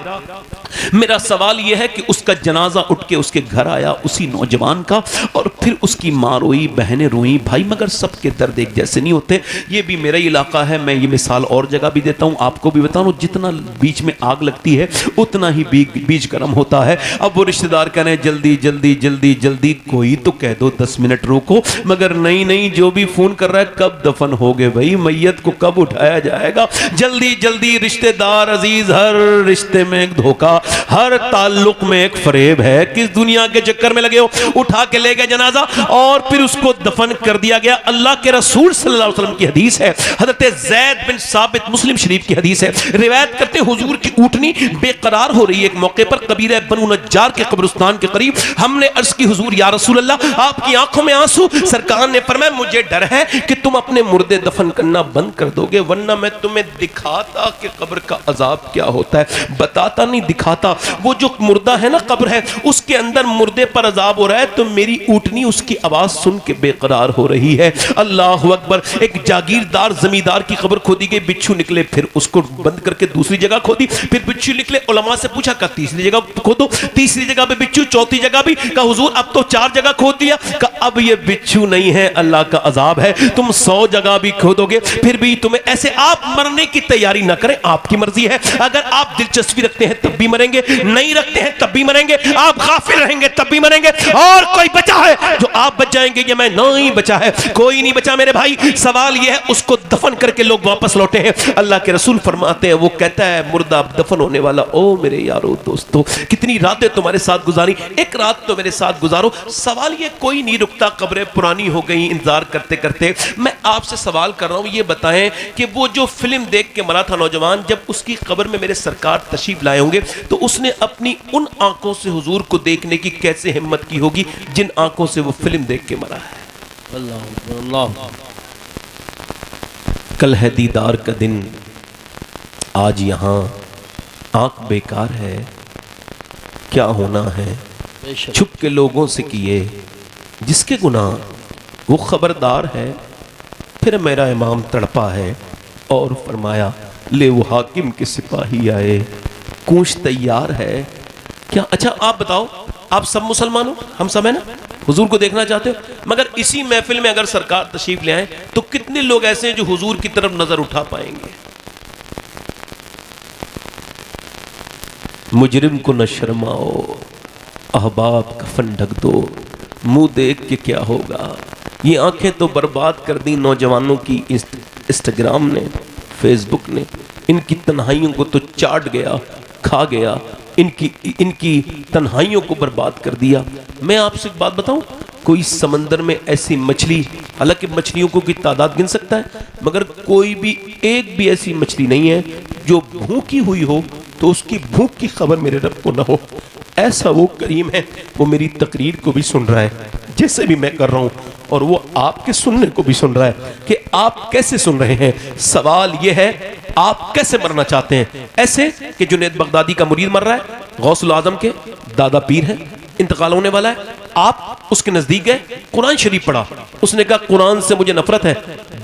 मेरा सवाल यह है कि उसका जनाजा उठ के उसके घर आया उसी नौजवान का, और फिर उसकी माँ रोई, बहनें रोई। भाई मगर सबके दर्द एक जैसे नहीं होते। ये भी मेरा इलाका है, मैं ये मिसाल और जगह भी देता हूँ, आपको भी बताऊँ, जितना बीच में आग लगती है उतना ही बीज गर्म होता है। अब वो रिश्तेदार कह रहे हैं जल्दी जल्दी जल्दी जल्दी, कोई तो कह दो 10 मिनट रोको, मगर नहीं नहीं, जो भी फोन कर रहा है कब दफन हो गए भाई, मैयत को कब उठाया जाएगा, जल्दी जल्दी। रिश्तेदार अजीज, हर रिश्ते में एक धोखा, हर ताल्लुक में एक फरेब है। किस दुनिया के चक्कर में लगे हो? उठा के ले गए जनाजा और फिर उसको दफन कर दिया गया। अल्लाह के रसूल सल्लल्लाहु अलैहि वसल्लम की हदीस है, हजरत ज़ैद बिन साबित, मुस्लिम शरीफ की हदीस है, रिवायत करते हुजूर की ऊँटनी बेकरार हो रही है। एक मौके पर कबीरा बनु नज्जार के कब्रिस्तान के करीब हमने अर्ज की हुजूर या रसूल अल्लाह आपकी आंखों में आंसू। सरकार ने फरमाया मुझे डर है कि तुम अपने मुर्दे दफन करना बंद कर दोगे, वरना मैं तुम्हें दिखाता कि कब्र का अजाब क्या होता है। बताता नहीं, दिखाता। वो जो मुर्दा है ना, कब्र है, उसके अंदर मुर्दे पर अजाब हो रहा है, तो मेरी ऊँटनी उसकी आवाज सुन के बेकरार हो रही है। अल्लाह अकबर। एक जागीरदार जमींदार की कब्र खोदी गई, बिच्छू निकले, फिर उसको बंद करके दूसरी जगह खोदी, फिर बिच्छू निकले। उलमा से पूछा का तीसरी जगह खोदो, तीसरी जगह पे बिच्छू, चौथी जगह भी। का हुजूर अब तो 4 जगह खोद दिया। का अब ये बिच्छू नहीं है, अल्लाह का अजाब है, तुम 100 जगह भी खोदोगे फिर भी तुम्हें ऐसे। आप मरने की तैयारी ना करें, आपकी मर्जी है। अगर आप दिलचस्पी रखते हैं तब भी मरेंगे, नहीं रखते हैं तब भी मरेंगे, आप गाफिल रहेंगे तब भी मरेंगे। और कोई बचा है जो आप बच जाएंगे? ये मैं नहीं बचा है, कोई नहीं बचा मेरे भाई। सवाल यह है उसको दफन करके लोग वापस लौटे हैं। अल्लाह के रसूल फरमाते हैं, वो कहता है मुर्दा दफन होने वाला, ओ मेरे यारो दोस्तों, कितनी रातें तुम्हारे साथ गुजारी, एक रात तो मेरे साथ गुजारो। सवाल ये कोई नहीं रुकता, कब्रें पुरानी हो गई इंतजार करते करते। मैं आपसे सवाल कर रहा हूं, ये बताएं कि वो जो फिल्म देख के मरा था नौजवान, जब उसकी कब्र में मेरे सरकार तशरीफ लाए होंगे तो उसने अपनी उन आंखों से हुजूर को देखने की कैसे हिम्मत की होगी जिन आंखों से वो फिल्म देख के मरा है। अल्लाह अल्लाह। कल है दीदार का दिन, आज यहाँ आंख बेकार है, क्या होना है छुप के लोगों से किए जिसके गुनाह वो खबरदार है। फिर मेरा इमाम तड़पा है और फरमाया ले वो हाकिम के सिपाही आए, कूश तैयार है क्या? अच्छा आप बताओ, आप सब मुसलमान हो, हम सब है ना, हुजूर को देखना चाहते हो, मगर इसी महफिल में अगर सरकार तशरीफ ले आए तो कितने लोग ऐसे हैं जो हुजूर की तरफ नजर उठा पाएंगे? मुजरिम को न शर्माओ, अहबाब कफन ढक दो, मुंह देख के क्या होगा। ये आंखें तो बर्बाद कर दी नौजवानों की इंस्टाग्राम ने, फेसबुक ने, इनकी तन्हाइयों को तो चाट गया, खा गया। इनकी तन्हाइयों को बर्बाद कर दिया। मैं आपसे एक बात बताऊं, कोई समंदर में ऐसी मछली, हालांकि मछलियों को की तादाद गिन सकता है, मगर कोई भी एक भी ऐसी मछली नहीं है जो भूखी हुई हो तो उसकी भूख की खबर मेरे रब को ना हो। ऐसा वो करीम है, वो मेरी तकरीर को भी सुन रहा है जैसे भी मैं कर रहा हूं, और वो आपके सुनने को भी सुन रहा है कि आप कैसे सुन रहे हैं। सवाल ये है, आप कैसे मरना चाहते हैं? ऐसे कि जुनैद बगदादी का मुरीद मर रहा है, गौसुल आजम के दादा पीर है, इंतकाल होने वाला है, आप उसके नजदीक गए, कुरान शरीफ पढ़ा, उसने कहा कुरान से मुझे नफरत है,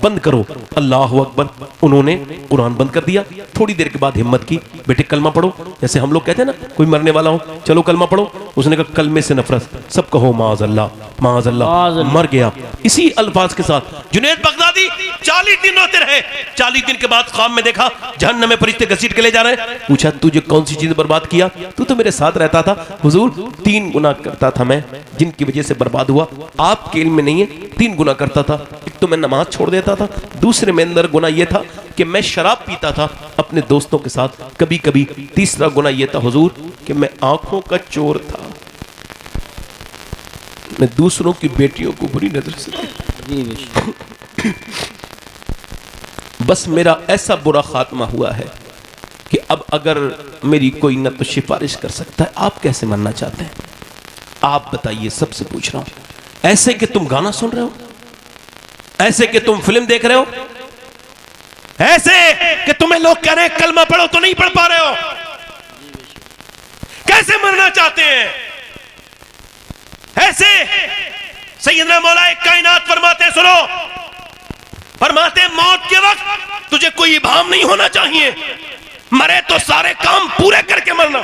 बंद करो, अल्लाह अकबर, उन्होंने कुरान बंद कर दिया। थोड़ी देर के बाद हिम्मत की, बेटे कलमा पढ़ो, जैसे हम लोग कहते हैं ना कोई मरने वाला हो, चलो कलमा पढ़ो, उसने कहा कलमे से नफरत, सब कहो माज अल्लाह, माज अल्लाह, मर गया। इसी अल्फाज के साथ जुनैद बगदादी 40 दिन रोते रहे। 40 दिन के बाद ख्वाब में देखा जहन्नम में फरिश्ते घसीट के ले जा रहे हैं। पूछा तुझे कौन सी चीज बर्बाद किया? तू तो मेरे साथ रहता था हुजूर, 3 गुनाह करता था मैं जिनकी वजह से बर्बाद हुआ। आपके इल्म में नहीं है, 3 गुनाह करता था। एक तो मैं नमाज छोड़ देता था, दूसरे में अंदर गुनाह यह था कि मैं शराब पीता था अपने दोस्तों के साथ कभी कभी, तीसरा गुनाह यह था हुजूर कि मैं आंखों का चोर था, मैं दूसरों की बेटियों को बुरी नजर से बस मेरा ऐसा बुरा खात्मा हुआ है कि अब अगर मेरी कोई न तो सिफारिश कर सकता है। आप कैसे मरना चाहते हैं? आप बताइए, सबसे पूछ रहा हूं। ऐसे कि तुम गाना सुन रहे हो, ऐसे कि तुम फिल्म देख रहे हो, ऐसे कि तुम्हें लोग कह रहे हैं कलमा पढ़ो तो नहीं पढ़ पा रहे हो। कैसे मरना चाहते हैं? ऐसे सैयदना मौलाए कायनात फरमाते हैं, सुनो, फरमाते मौत के वक्त तुझे कोई इबाम नहीं होना चाहिए, मरे तो सारे काम पूरे करके मरना।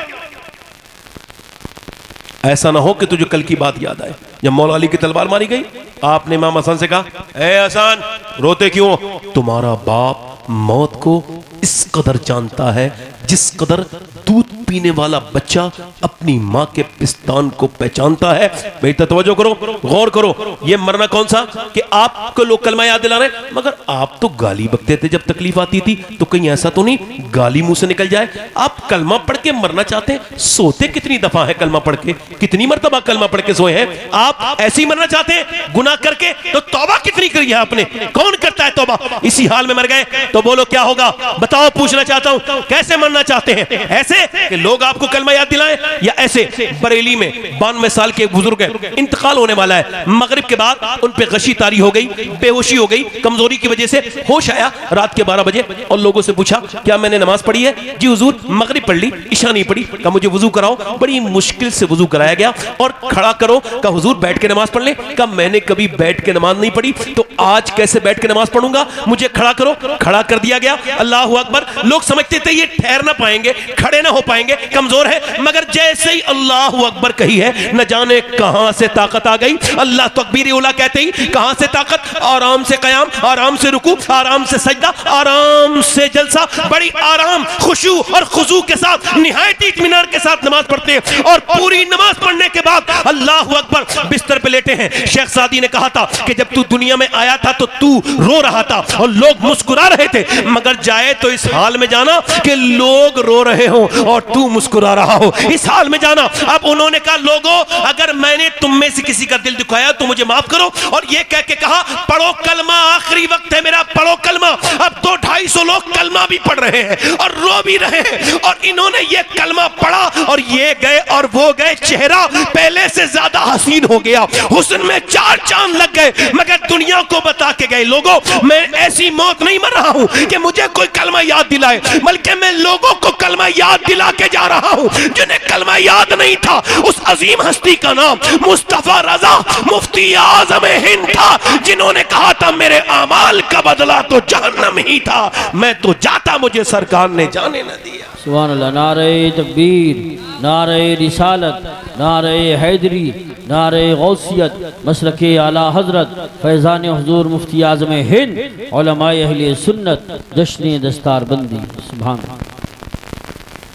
ऐसा ना हो कि तुझे कल की बात याद आए जब मौला अली की तलवार मारी गई, आपने इमाम हसन से कहा, ए हसन रोते क्यों? तुम्हारा बाप मौत को इस कदर जानता है जिस कदर दूध पीने वाला बच्चा अपनी मां के पिस्तान को पहचानता है। मेरी तवज्जो करो, गौर करो, ये मरना कौन सा कि आपको लोग कलमा याद दिला रहे, मगर आप तो गाली बकते थे जब तकलीफ आती थी, तो कहीं ऐसा तो नहीं गाली मुंह से निकल जाए। आप कलमा पढ़ के मरना चाहते हैं। सोते कितनी दफा है कलमा पढ़ के? कितनी मरतबा कलमा पढ़ के सोए हैं? आप ऐसे ही मरना चाहते हैं गुनाह करके? तो तौबा कितनी करी है आपने? कौन करता है तौबा? इसी हाल में मर गए तो बोलो क्या होगा? बताओ, पूछना चाहता हूं, कैसे मरना चाहते हैं? ऐसे कि लोग आपको कलमा याद दिलाएं, या ऐसे बरेली में 92 साल के एक बुजुर्ग है, इंतकाल होने वाला है, मगरिब के बाद उन पे गशी तारी हो गई, बेहोशी हो गई, कमजोरी की वजह से होश आया रात के 12 बजे, और लोगों से पूछा क्या मैंने नमाज पढ़ी है? जी हुजूर मगरिब पढ़ ली, इशा नहीं पढ़ी। कहा मुझे वुजू कराओ। बड़ी मुश्किल से वुजू कराया गया और खड़ा करो। कहा हुजूर बैठ के नमाज पढ़ ले। कहा मैंने कभी बैठ के नमाज नहीं पढ़ी, तो आज कैसे बैठ के नमाज पढ़ूंगा? मुझे खड़ा करो। खड़ा कर दिया गया। अल्लाह अकबर। लोग समझते थे ये ठहर ना पाएंगे, खड़े ना हो पाएंगे, कमजोर है, मगर जैसे ही अल्लाह अकबर कही है, न जाने कहां से ताकत आ गई। अल्लाह तकबीर उला कहते ही कहां से ताकत, आराम से कयाम, आराम से रुकू, आराम से सजदा, आराम से जलसा, बड़ी आराम, खुशू और खुजू के साथ, निहायत इत्मीनान के साथ नमाज पढ़ते हैं। और पूरी नमाज पढ़ने के बाद अल्लाह अकबर बिस्तर पे लेटे हैं। शेख सादी ने कहा था कि जब तू दुनिया में आया था तो तू रो रहा था और लोग मुस्कुरा रहे थे, मगर जाए तो इस हाल में जाना कि लोग रो रहे हो और तू मुस्कुरा रहा हो, इस हाल में जाना। अब उन्होंने कहा लोगों, अगर मैंने तुम में से किसी का दिल दुखाया तो मुझे माफ करो, और ये कह के कहा पढ़ो कलमा, आखिरी वक्त है मेरा, पढ़ो कलमा। अब 200-250 लोग कलमा भी पढ़ रहे हैं और रो भी रहे हैं, और इन्होंने ये कलमा पढ़ा और ये गए और वो गए, चेहरा पहले से ज्यादा हसीन हो गया, हुस्न में 4 चांद लग गए, मगर दुनिया को बता के गए लोगों मैं ऐसी मौत नहीं मर रहा हूं कि मुझे कोई कलमा याद दिलाए, बल्कि मैं लोगों को कलमा याद दिला के जा रहा हूं जिन्हें कलमा याद नहीं था। उस अजीम हस्ती का नाम मुस्तफा रजा मुफ्ती आजम हिंद था, जिन्होंने कहा था मेरे अमाल का बदला तो जहन्नम ही था, मैं तो जाता मुझे सरकार ने जाने न दिया। सुभान अल्लाह। नारे तकबीर, नारे रिसालत, नारे हैदरी, नारे गौसियत, मसलके आला हजरत फैज़ान हुजूर मुफ्ती आज़म हिंद, उलमाए अहले सुन्नत, जश्न दस्तारबंदी। सुभान।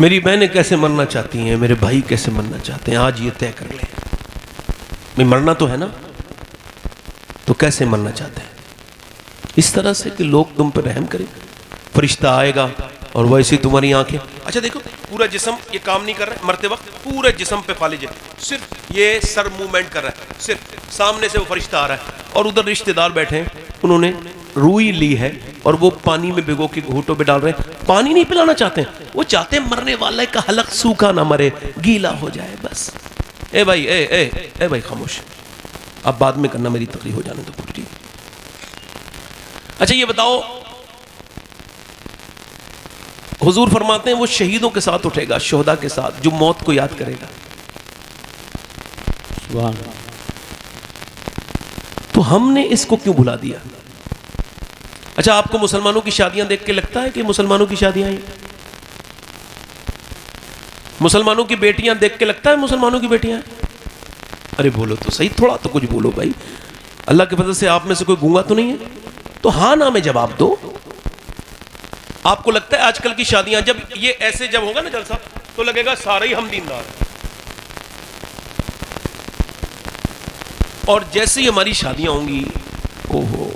मेरी बहनें कैसे मरना चाहती हैं, मेरे भाई कैसे मरना चाहते हैं, आज ये तय कर लें। मैं मरना तो है ना, तो कैसे मरना चाहते हैं? इस तरह से कि लोग तुम पर रहम करें, फरिश्ता आएगा, और वैसी तुम्हारी आंखें। अच्छा देखो, पूरा जिस्म ये काम नहीं कर रहा है, मरते वक्त पूरे जिस्म पे फालिज है, सिर्फ ये सर मूवमेंट कर रहा है, सिर्फ सामने से वो फरिश्ता आ रहा है और उधर रिश्तेदार बैठे हैं, उन्होंने रूई ली है और वो पानी में भिगो के घूंटों पे डाल रहे हैं। पानी नहीं पिलाना चाहते हैं, वो चाहते हैं मरने वाले का हलक सूखा ना मरे, गीला हो जाए बस। ए भाई ए भाई खामोश, अब बाद में करना, मेरी तकलीफ हो जाने दो, ठीक। अच्छा ये बताओ, हुजूर फरमाते हैं वो शहीदों के साथ उठेगा, शोहदा के साथ, जो मौत को याद करेगा। सुभान अल्लाह। तो हमने इसको क्यों भुला दिया? अच्छा आपको मुसलमानों की शादियां देख के लगता है कि मुसलमानों की शादियां हैं? मुसलमानों की बेटियां देख के लगता है मुसलमानों की बेटियां हैं? अरे बोलो तो सही, थोड़ा तो कुछ बोलो भाई, अल्लाह के फजल से आप में से कोई गूंगा तो नहीं है? तो हाँ ना में जवाब दो। आपको लगता है आजकल की शादियां, जब ये ऐसे जब होगा ना जलसा, तो लगेगा सारे ही हम दीनदार हैं, और जैसे ही हमारी शादियां होंगी, ओहो।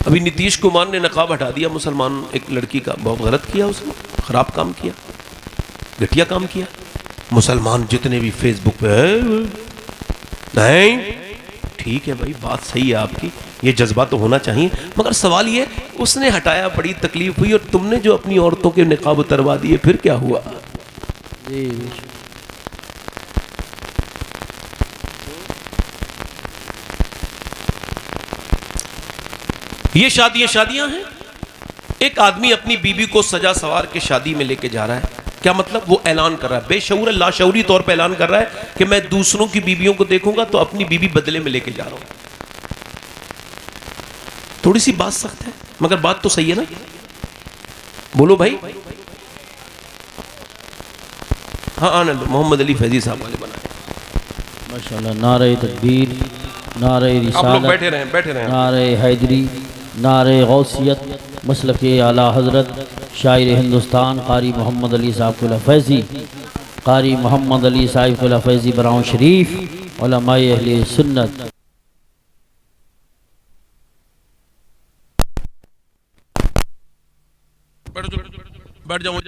अभी नीतीश कुमार ने नकाब हटा दिया मुसलमान एक लड़की का, बहुत गलत किया उसने, खराब काम किया, घटिया काम किया। मुसलमान जितने भी फेसबुक पे है, नहीं ठीक है भाई, बात सही है आपकी, ये जज्बा तो होना चाहिए, मगर सवाल ये, उसने हटाया, बड़ी तकलीफ हुई, और तुमने जो अपनी औरतों के निकाब उतरवा दिए, फिर क्या हुआ? जी ये शादियां हैं। एक आदमी अपनी बीबी को सजा सवार के शादी में लेके जा रहा है, क्या मतलब? वो ऐलान कर रहा है, बेशऊर लाशऊरी तौर पे ऐलान कर रहा है कि मैं दूसरों की बीबियों को देखूंगा तो अपनी बीबी बदले में लेके जा रहा हूं। थोड़ी सी बात सख्त है, मगर बात तो सही है ना? बोलो भाई। हाँ आनंद, मोहम्मद अली फैजी साहब वाले बनाए माशाल्लाह। नारे तकबीर, नारे आप लोग रिसालत, बैठे रहे नारे हैदरी, नारे गौसियत, मसलक आला हज़रत, शायर हिंदुस्तान कारी मोहम्मद अली साहिब फैज़ी, कारी मोहम्मद अली साहिब फैज़ी बराऊं शरीफ, उलमाए अहले सुन्नत। बैठ जाओ।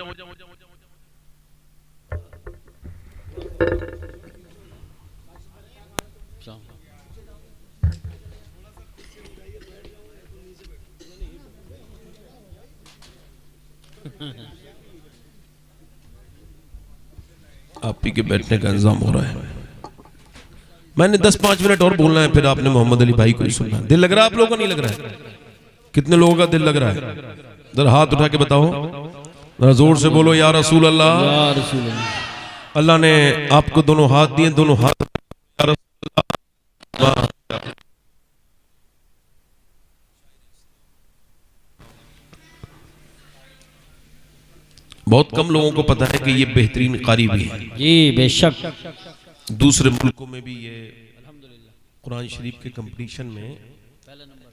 आप ही के बैठने का इंतजाम हो रहा है। मैंने 10-5 मिनट और बोलना है, फिर आपने मोहम्मद अली भाई को ही सुनना। दिल लग रहा है आप लोगों को? नहीं लग रहा है? कितने लोगों का दिल लग रहा है? जरा हाथ उठा के बताओ, जरा जोर से बोलो या रसूल अल्लाह। या रसूल अल्लाह। अल्लाह ने आपको दोनों हाथ दिए, दोनों हाथ या रसूल अल्लाह। बहुत कम लोगों को पता है कि ये बेहतरीन कारी भी है। जी बेशक। दूसरे मुल्कों में भी ये कुरान शरीफ के कंपटीशन में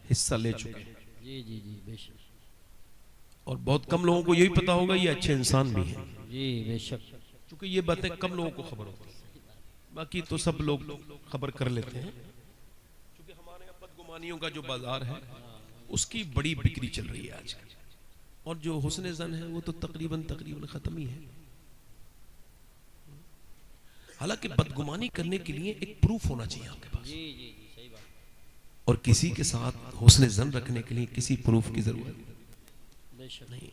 हिस्सा ले चुके हैं। जी जी जी बेशक। और बहुत कम लोगों को यही पता होगा ये अच्छे इंसान भी हैं। जी बेशक। क्योंकि ये बातें कम लोगों को खबर होती है, बाकी तो सब लोग खबर कर लेते हैं। क्योंकि हमारे यहाँ बदगुमानियों का जो बाजार है उसकी बड़ी बिक्री चल रही है आजकल, और जो हुस्न ज़न है वो तो तकरीबन खत्म ही है। हालांकि बदगुमानी करने के लिए एक प्रूफ होना चाहिए आपके पास। जी जी जी सही बात। और किसी के साथ हुस्न ज़न रखने के लिए किसी प्रूफ की जरूरत नहीं है।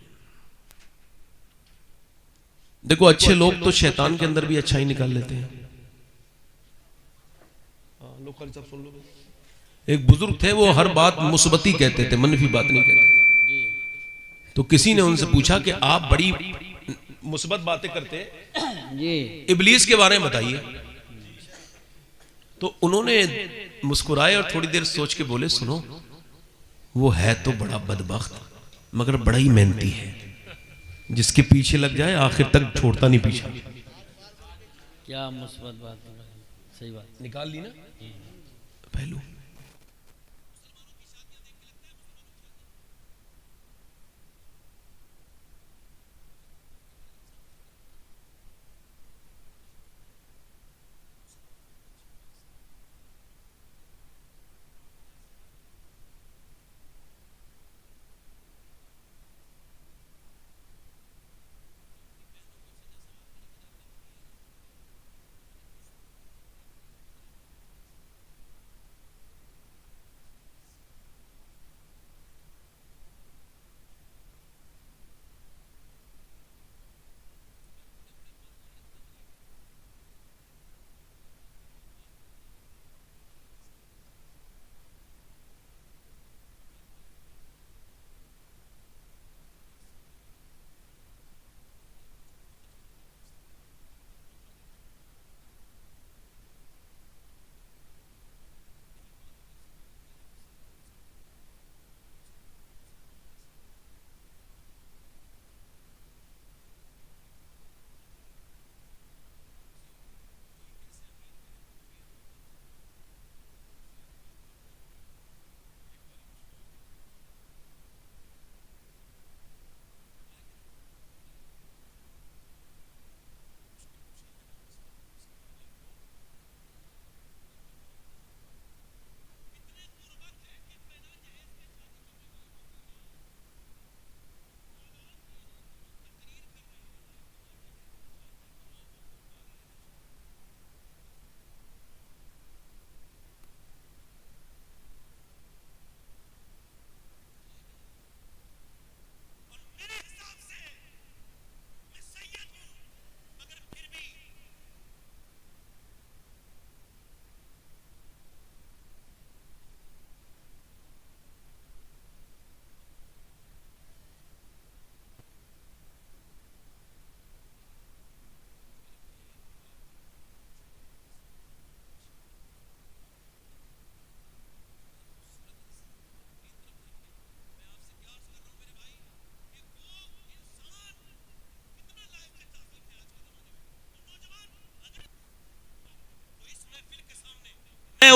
देखो अच्छे लोग तो शैतान के अंदर भी अच्छा ही निकाल लेते हैं। एक बुजुर्ग थे, वो हर बात मुस्बती कहते थे, मनफी बात नहीं कहते। तो किसी ने उनसे पूछा कि आप बड़ी मुस्बत बातें करते हैं, जी इबलीस के बारे में बताइए। तो उन्होंने मुस्कुराए और थोड़ी देर सोच के बोले, सुनो वो है तो बड़ा बदबख्त मगर बड़ा ही मेहनती है, जिसके पीछे लग जाए आखिर तक छोड़ता नहीं पीछा। क्या मुस्बत बात है, सही बात निकाल ली ना पहलू।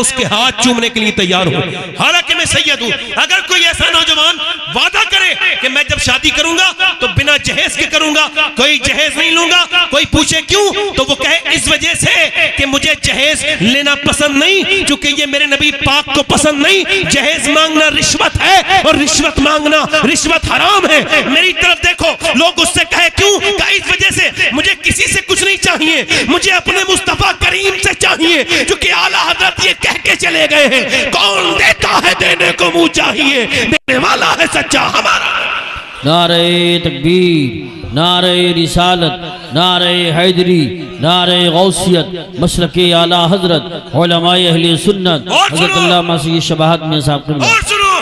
उसके हाथ चूमने के लिए तैयार हूं, हालांकि मैं सैयद हूं। अगर कोई ऐसा नौजवान वादा करे कि मैं जब शादी करूंगा तो बिना जहेज के करूंगा, कोई जहेज नहीं लूंगा, कोई पूछे क्यों तो वो कहे इस वजह से कि मुझे जहेज लेना पसंद नहीं, क्योंकि ये मेरे नबी पाक को पसंद नहीं। जहेज मांगना रिश्वत है और रिश्वत मांगना रिश्वत हराम है। मेरी तरफ देखो, लोग उससे कहे क्यों, कहा इस वजह से मुझे किसी से कुछ नहीं चाहिए, मुझे अपने मुस्तफा करीम से चाहिए, क्योंकि आला हजरत ये कह के चले गए हैं, कौन देता है देने को मुंह चाहिए, देने वाला है सच्चा हमारा। नारे तकबीर, नारे रिसालत, नारे हैदरी, नारे गौसियत, मसलके आला हजरत उलमाए अहले सुन्नत हजरत अल्लामा सय्यद शबाहत मियां साहब। और सुनो,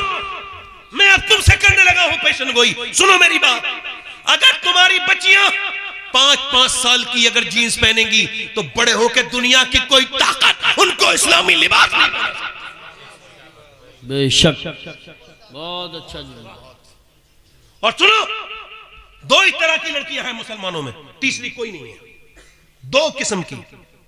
मैं अब तुमसे करने लगा हूं पेशन गोई, सुनो मेरी बात। अगर तुम्हारी बच्चियां 5-5 साल की अगर जीन्स पहनेंगी तो बड़े होकर दुनिया की कोई ताकत उनको इस्लामी लिबास नहीं पहना सकती। बेशक, बहुत अच्छा जुमला। और सुनो, 2 ही तरह की लड़कियां हैं मुसलमानों में, तीसरी कोई नहीं है। 2 किस्म की,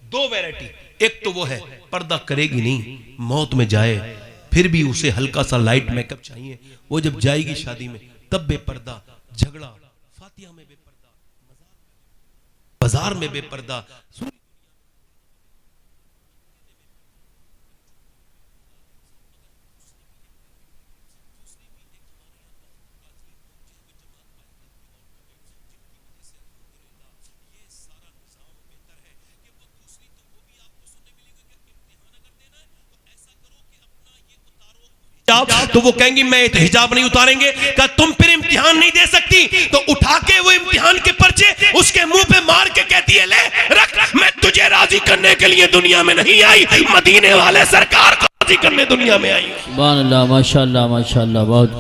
2 वैरायटी। एक तो वो है पर्दा करेगी नहीं, मौत में जाए फिर भी उसे हल्का सा लाइट मेकअप चाहिए, वो जब जाएगी शादी में तब बेपर्दा, झगड़ा फातिहा में बेपर्दा, बाजार में बेपर्दा। तो वो कहेंगी मैं तो हिजाब नहीं उतारेंगे। क्या तुम फिर इम्तिहान नहीं दे सकती? तो उठा के वो इम्तिहान के पर्चे उसके मुंह पे मार के कहती है ले रख, मैं तुझे राजी करने के लिए दुनिया में नहीं आई, मदीने वाले सरकार को राजी करने दुनिया में आई। सुभान अल्लाह, माशाअल्लाह माशाअल्लाह। बहुत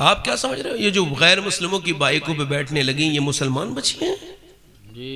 आप क्या समझ रहे हो, ये जो गैर मुस्लिमों की बाइकों पे बैठने लगी ये मुसलमान बच्ची हैं जी।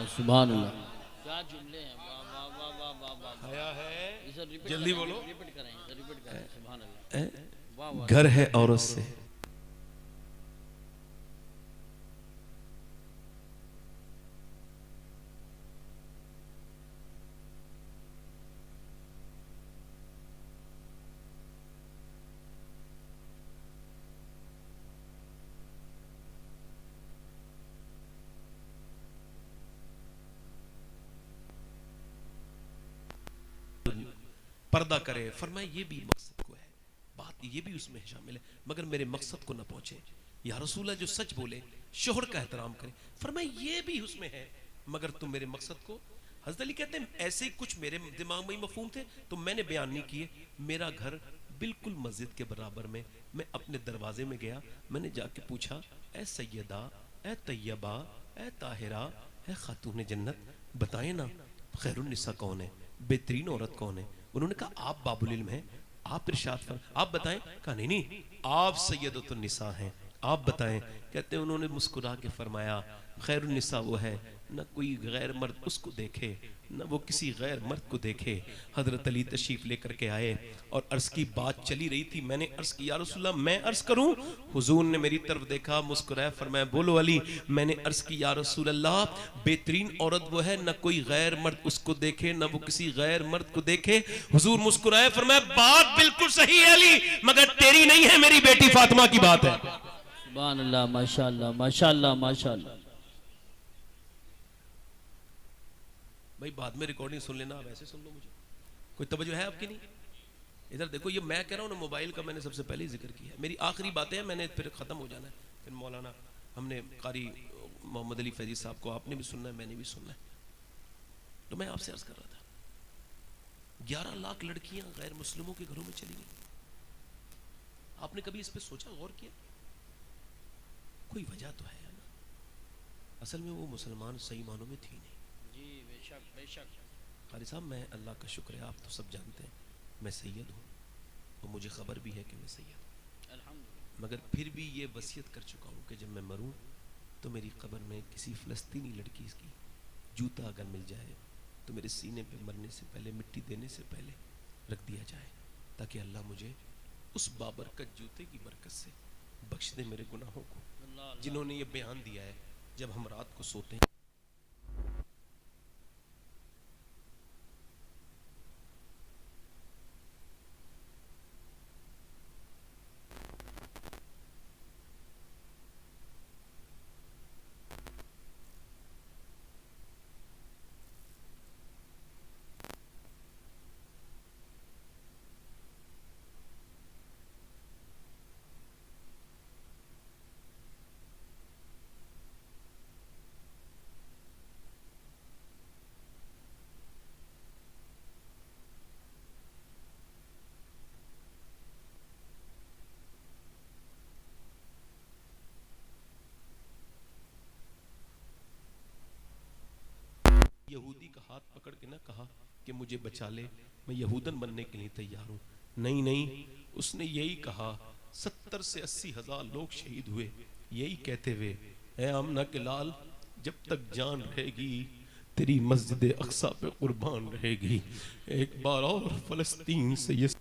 सुभान अल्लाह, क्या जुमले हैं। वाह वाह वाह वाह वाह वाह। आया है, इसे रिपीट जल्दी बोलो, रिपीट करें, रिपीट करें। सुभान अल्लाह, वाह वाह। घर है औरत से पर्दा करे। फरमाया ये भी मकसद को है, बात ये भी उसमें शामिल है, मगर मेरे मकसद को ना पहुंचे। या रसूला जो सच बोले, शोहर का एहतराम करे। फरमाया ये भी उसमें है, मगर तुम मेरे मकसद को। हज़रत अली कहते हैं ऐसे ही कुछ मेरे दिमाग में ही मफहूम थे तो मैंने बयान नहीं किए। मेरा घर बिल्कुल मस्जिद के बराबर में, मैं अपने दरवाजे में गया, मैंने जाके पूछा ए सैयदा, ए तैयबा, ए ताहिरा, ए खातून जन्नत, बताएं ना खैरुन्निसा कौन है, बेहतरीन औरत कौन है। उन्होंने कहा आप बाबुल इल्म हैं, आप इरशाद फरमाएं, आप बताएं। कहा नहीं नहीं, आप सैयदतुन निसा हैं, आप बताएं। कहते हैं उन्होंने मुस्कुरा के फरमाया खैरुन्निसा वो है न कोई गैर मर्द उसको देखे, न वो किसी गैर मर्द को देखे। हजरत अली तशरीफ लेकर के आए और अर्ज की बात चली रही थी। मैंने अर्ज की या रसूलल्लाह मैं अर्ज करूं? हुजूर ने मेरी तरफ देखा, मुस्कुराया, फरमाया बोलो अली। मैंने अर्ज की या रसूलल्लाह बेहतरीन औरत वो है न कोई गैर मर्द उसको देखे, न वो किसी गैर मर्द को देखे। हुजूर मुस्कुराए, फरमाया बात बिल्कुल सही है अली, मगर तेरी नहीं है, मेरी बेटी फातिमा की बात है। सुभान अल्लाह, माशाअल्लाह माशाअल्लाह माशाअल्लाह। भाई बाद में रिकॉर्डिंग सुन लेना, आप ऐसे सुन लो मुझे, कोई तवज्जो है आपकी नहीं? इधर देखो, ये मैं कह रहा हूँ ना, मोबाइल का मैंने सबसे पहले ही जिक्र किया है। मेरी आखिरी बातें हैं, मैंने फिर ख़त्म हो जाना है। फिर मौलाना, हमने कारी मोहम्मद अली फैजी साहब को आपने भी सुनना है, मैंने भी सुनना है। तो मैं आपसे अर्ज कर रहा था, 11 लाख लड़कियां गैर मुस्लिमों के घरों में चली गई। आपने कभी इस पर सोचा, गौर किया? कोई वजह तो है ना। असल में वो मुसलमान सही मानों में थी नहीं। जी बेशक बेशक। कारी साहब, मैं अल्लाह का शुक्र है, आप तो सब जानते हैं मैं सैयद हूँ और मुझे खबर भी है कि मैं सैयद हूँ, अल्हम्दुलिल्लाह। मगर फिर भी ये वसीयत कर चुका हूँ कि जब मैं मरूँ तो मेरी कब्र में किसी फ़लस्तीनी लड़की की जूता अगर मिल जाए तो मेरे सीने पे मरने से पहले, मिट्टी देने से पहले रख दिया जाए, ताकि अल्लाह मुझे उस बाबरकत जूते की बरकत से बख्श दे मेरे गुनाहों को, जिन्होंने ये बयान दिया है जब हम रात को सोते हैं। यहूदी का हाथ पकड़ के ना कहा कि मुझे बचा ले, मैं यहूदन बनने के लिए तैयार हूँ। नहीं नहीं, उसने यही कहा। 70 से 80 हजार लोग शहीद हुए यही कहते हुए, ऐ आमना के लाल, जब तक जान रहेगी तेरी मस्जिद अक्सा पे कुर्बान रहेगी। एक बार और फलस्तीन से ये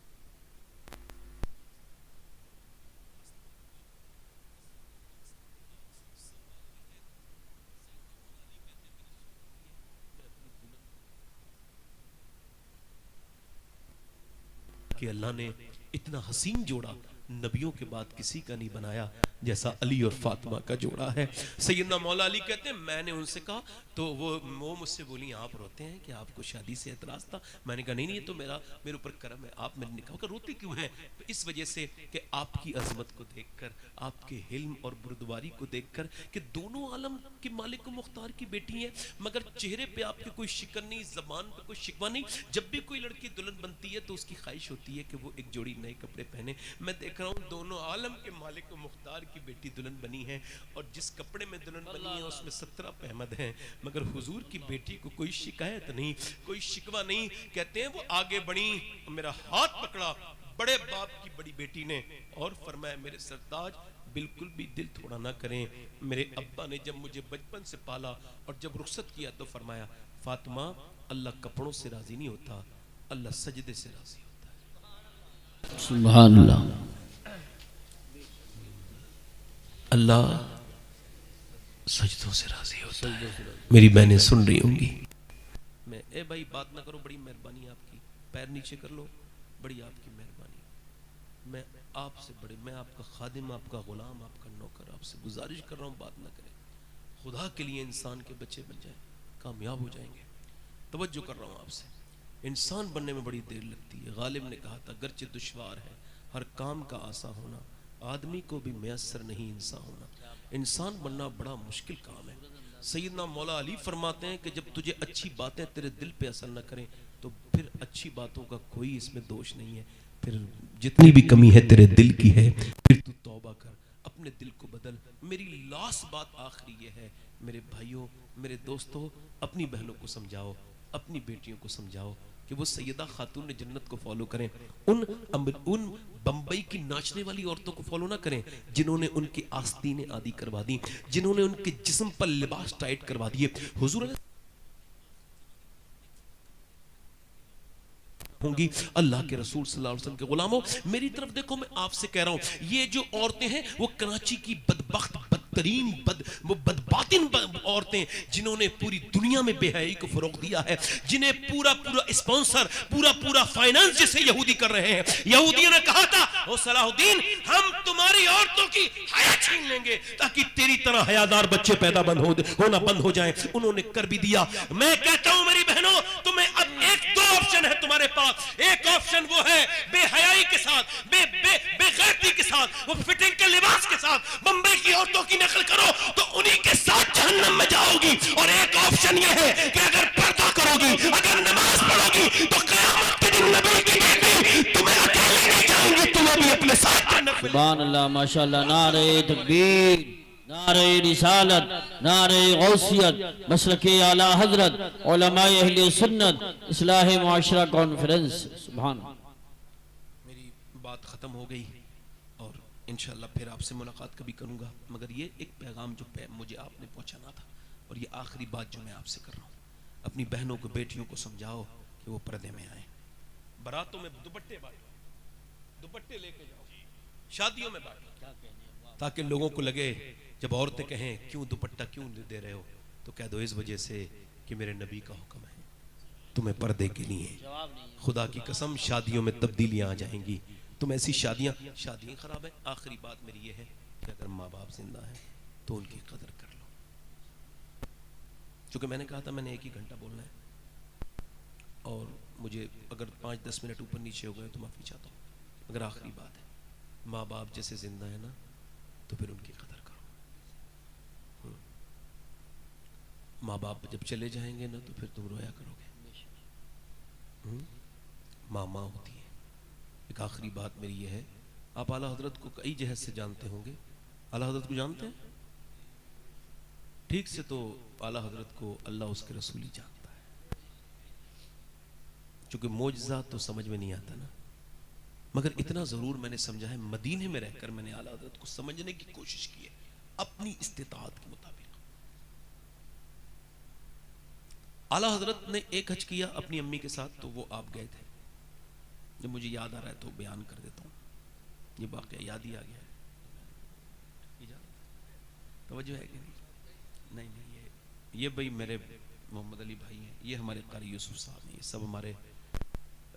कि अल्लाह ने इतना हसीन जोड़ा नबियों के बाद किसी का नहीं बनाया जैसा अली और फातिमा का जोड़ा है। सैयदना मौला अली कहते हैं, मैंने उनसे कहा तो वो मुझसे बोली, आप रोते हैं कि आपको शादी से एतराज था? मैंने कहा नहीं नहीं, ये तो मेरे ऊपर करम है, आप मेरे निकाह का रोते क्यों हैं? तो इस वजह से कि आपकी अजमत को देखकर, आपके हिल्म और बुर्दवारी को देखकर, कि दोनों आलम के मालिक मुख्तार की बेटी हैं, मगर चेहरे पे आपके कोई शिकन नहीं, जबान पे कोई शिकवा नहीं। जब भी कोई लड़की दुल्हन बनती है तो उसकी ख्वाहिश होती है कि वो एक जोड़ी नए कपड़े पहने। मैं देख रहा हूँ दोनों आलम के मालिक मुख्तार की बेटी दुल्हन बनी है, और जिस कपड़े में दुल्हन बनी है उसमें 17 अहमद हैं, मगर हुजूर की बेटी को कोई शिकायत नहीं, कोई शिकवा नहीं। कहते हैं वो आगे बढ़ी, मेरा हाथ पकड़ा बड़े बाप की बड़ी बेटी ने, और फरमाया, मेरे सरताज बिल्कुल भी दिल थोड़ा ना करें। मेरे अब्बा ने जब मुझे बचपन से पाला और जब रुखसत किया तो फरमाया, फातिमा, अल्लाह कपड़ों से राजी नहीं होता, अल्लाह सजदे से राजी होता है। सुभान अल्लाह। अल्लाह सजदों से राजी होता है। मेरी बहनें सुन रही होंगी। मैं, ए भाई बात ना करो, बड़ी मेहरबानी आपकी, पैर नीचे कर लो, बड़ी आपकी मेहरबानी। मैं आपसे बड़े, मैं आपका खादिम, आपका गुलाम, आपका नौकर, आपसे गुजारिश कर रहा हूँ, बात ना करें। खुदा के लिए इंसान के बच्चे बन जाए, कामयाब हो जाएंगे। तवज्जो कर रहा हूँ आपसे। इंसान बनने में बड़ी देर लगती है। गालिब ने कहा था, गर्चे दुश्वार है हर काम का आसा होना, आदमी को भी मैसर नहीं इंसान होना। इंसान बनना बड़ा मुश्किल काम है। सैयदना मौला अली फरमाते हैं कि जब तुझे अच्छी बातें तेरे दिल पे असर न करें तो फिर अच्छी बातों का कोई इसमें दोष नहीं है, फिर जितनी भी कमी है तेरे दिल की है, फिर तू तौबा कर, अपने दिल को बदल। मेरी लास्ट बात आखिरी ये है, मेरे भाइयों, मेरे दोस्तों, अपनी बहनों को समझाओ, अपनी बेटियों को समझाओ कि वो सैयदा खातून जन्नत को फॉलो करें। उन बंबई की नाचने वाली औरतों को फॉलो ना करें जिन्होंने उनकी आस्तीनें आदि करवा दी, जिन्होंने उनके जिस्म पर लिबास टाइट करवा दिए। हुजूर होंगी अल्लाह के रसूल सल्लल्लाहु अलैहि वसल्लम के गुलामों, मेरी तरफ देखो, मैं आपसे कह रहा हूं, ये जो औरतें हैं वो कराची की बदबख्त, बदतरीन, वो बदबातिन औरतें जिन्होंने पूरी दुनिया में बेहयाई को फरोग दिया है, जिन्हें पूरा पूरा स्पॉन्सर, पूरा पूरा फाइनेंस जिसे यहूदी कर रहे हैं। यहूदियों ने कहा था, ओ सलाहुद्दीन, हम तुम्हारी औरतों की हया छीन लेंगे ताकि तेरी तरह हयादार बच्चे पैदा होना बंद हो जाएं। उन्होंने कर भी दिया। मैं कहता हूं मेरी बहनों, तुम्हें अब एक दो ऑप्शन है तुम्हारे पास। एक ऑप्शन वो है बेहयाई के साथ, बेगैरती के साथ, वो फिटिंग के लिबास के साथ बंबई की औरतों की नकल करो तो उन्हीं के साथ जहन्नम में जाओगी। और एक ऑप्शन ये है कि अगर पर्दा करोगी, अगर नमाज पढ़ोगी तो क़यामत के दिन नबी की बेटी तुम्हें अकेले नहीं जाएंगी, तुम्हें भी अपने साथ जन्नत में। सुभान अल्लाह, माशाअल्लाह। नारे तकबीर, नारे रिसालत, नारे गौसियत, मसलके आला हजरत, उलमाए अहले सुन्नत, इस्लाह मुआशरा कॉन्फ्रेंस। सुभान। मेरी बात ख़त्म हो गई और इंशाअल्लाह फिर आपसे मुलाकात कभी करूँगा, मगर ये एक पैगाम जो मुझे आपने पहुँचाना था और ये आखिरी बात जो मैं आपसे कर रहा हूँ, अपनी बहनों को, बेटियों को समझाओ कि वो पर्दे में आए। बारातों में दुपट्टे बांटो, दुपट्टे लेके जाओ, शादियों में बांटो, ताकि लोगों को लगे, जब औरतें कहें क्यों दुपट्टा क्यों दे रहे हो, तो कह दो इस वजह से कि मेरे नबी का हुक्म है तुम्हें पर्दे के लिए। खुदा की कसम शादियों में तब्दीलियां आ जाएंगी। तुम ऐसी शादियां खराब है। आखिरी बात मेरी ये है कि अगर माँ बाप जिंदा है तो उनकी कदर कर लो। क्योंकि मैंने कहा था मैंने एक ही घंटा बोलना है और मुझे अगर 5-10 मिनट ऊपर नीचे हो गए तो माफ़ी चाहता हूँ, मगर आखिरी बात है, माँ बाप जैसे जिंदा है ना तो फिर उनकी कदर करो। माँ बाप जब चले जाएंगे ना तो फिर तुम रोया करोगे। माँ माँ होती है। एक आखिरी बात मेरी ये है, आप आला हजरत को कई जहत से जानते होंगे। आला हजरत को जानते हैं ठीक से, तो आला हजरत को अल्लाह उसके रसूल ही जानता है। क्योंकि मोजज़ा तो समझ में नहीं आता ना, मगर इतना जरूर मैंने समझा है, मदीने में रहकर मैंने आला हजरत को समझने की कोशिश की है अपनी इस्तिताअत के मुताबिक। आला हजरत ने एक हज किया अपनी अम्मी के साथ, तो वो आप गए थे। जब मुझे याद आ रहा है तो बयान कर देता हूँ, ये वाक़या याद ही आ गया है। तवज्जो है कि नहीं? नहीं, ये भाई मेरे मोहम्मद अली भाई हैं, ये हमारे कारी यूसुफ साहब हैं, ये सब हमारे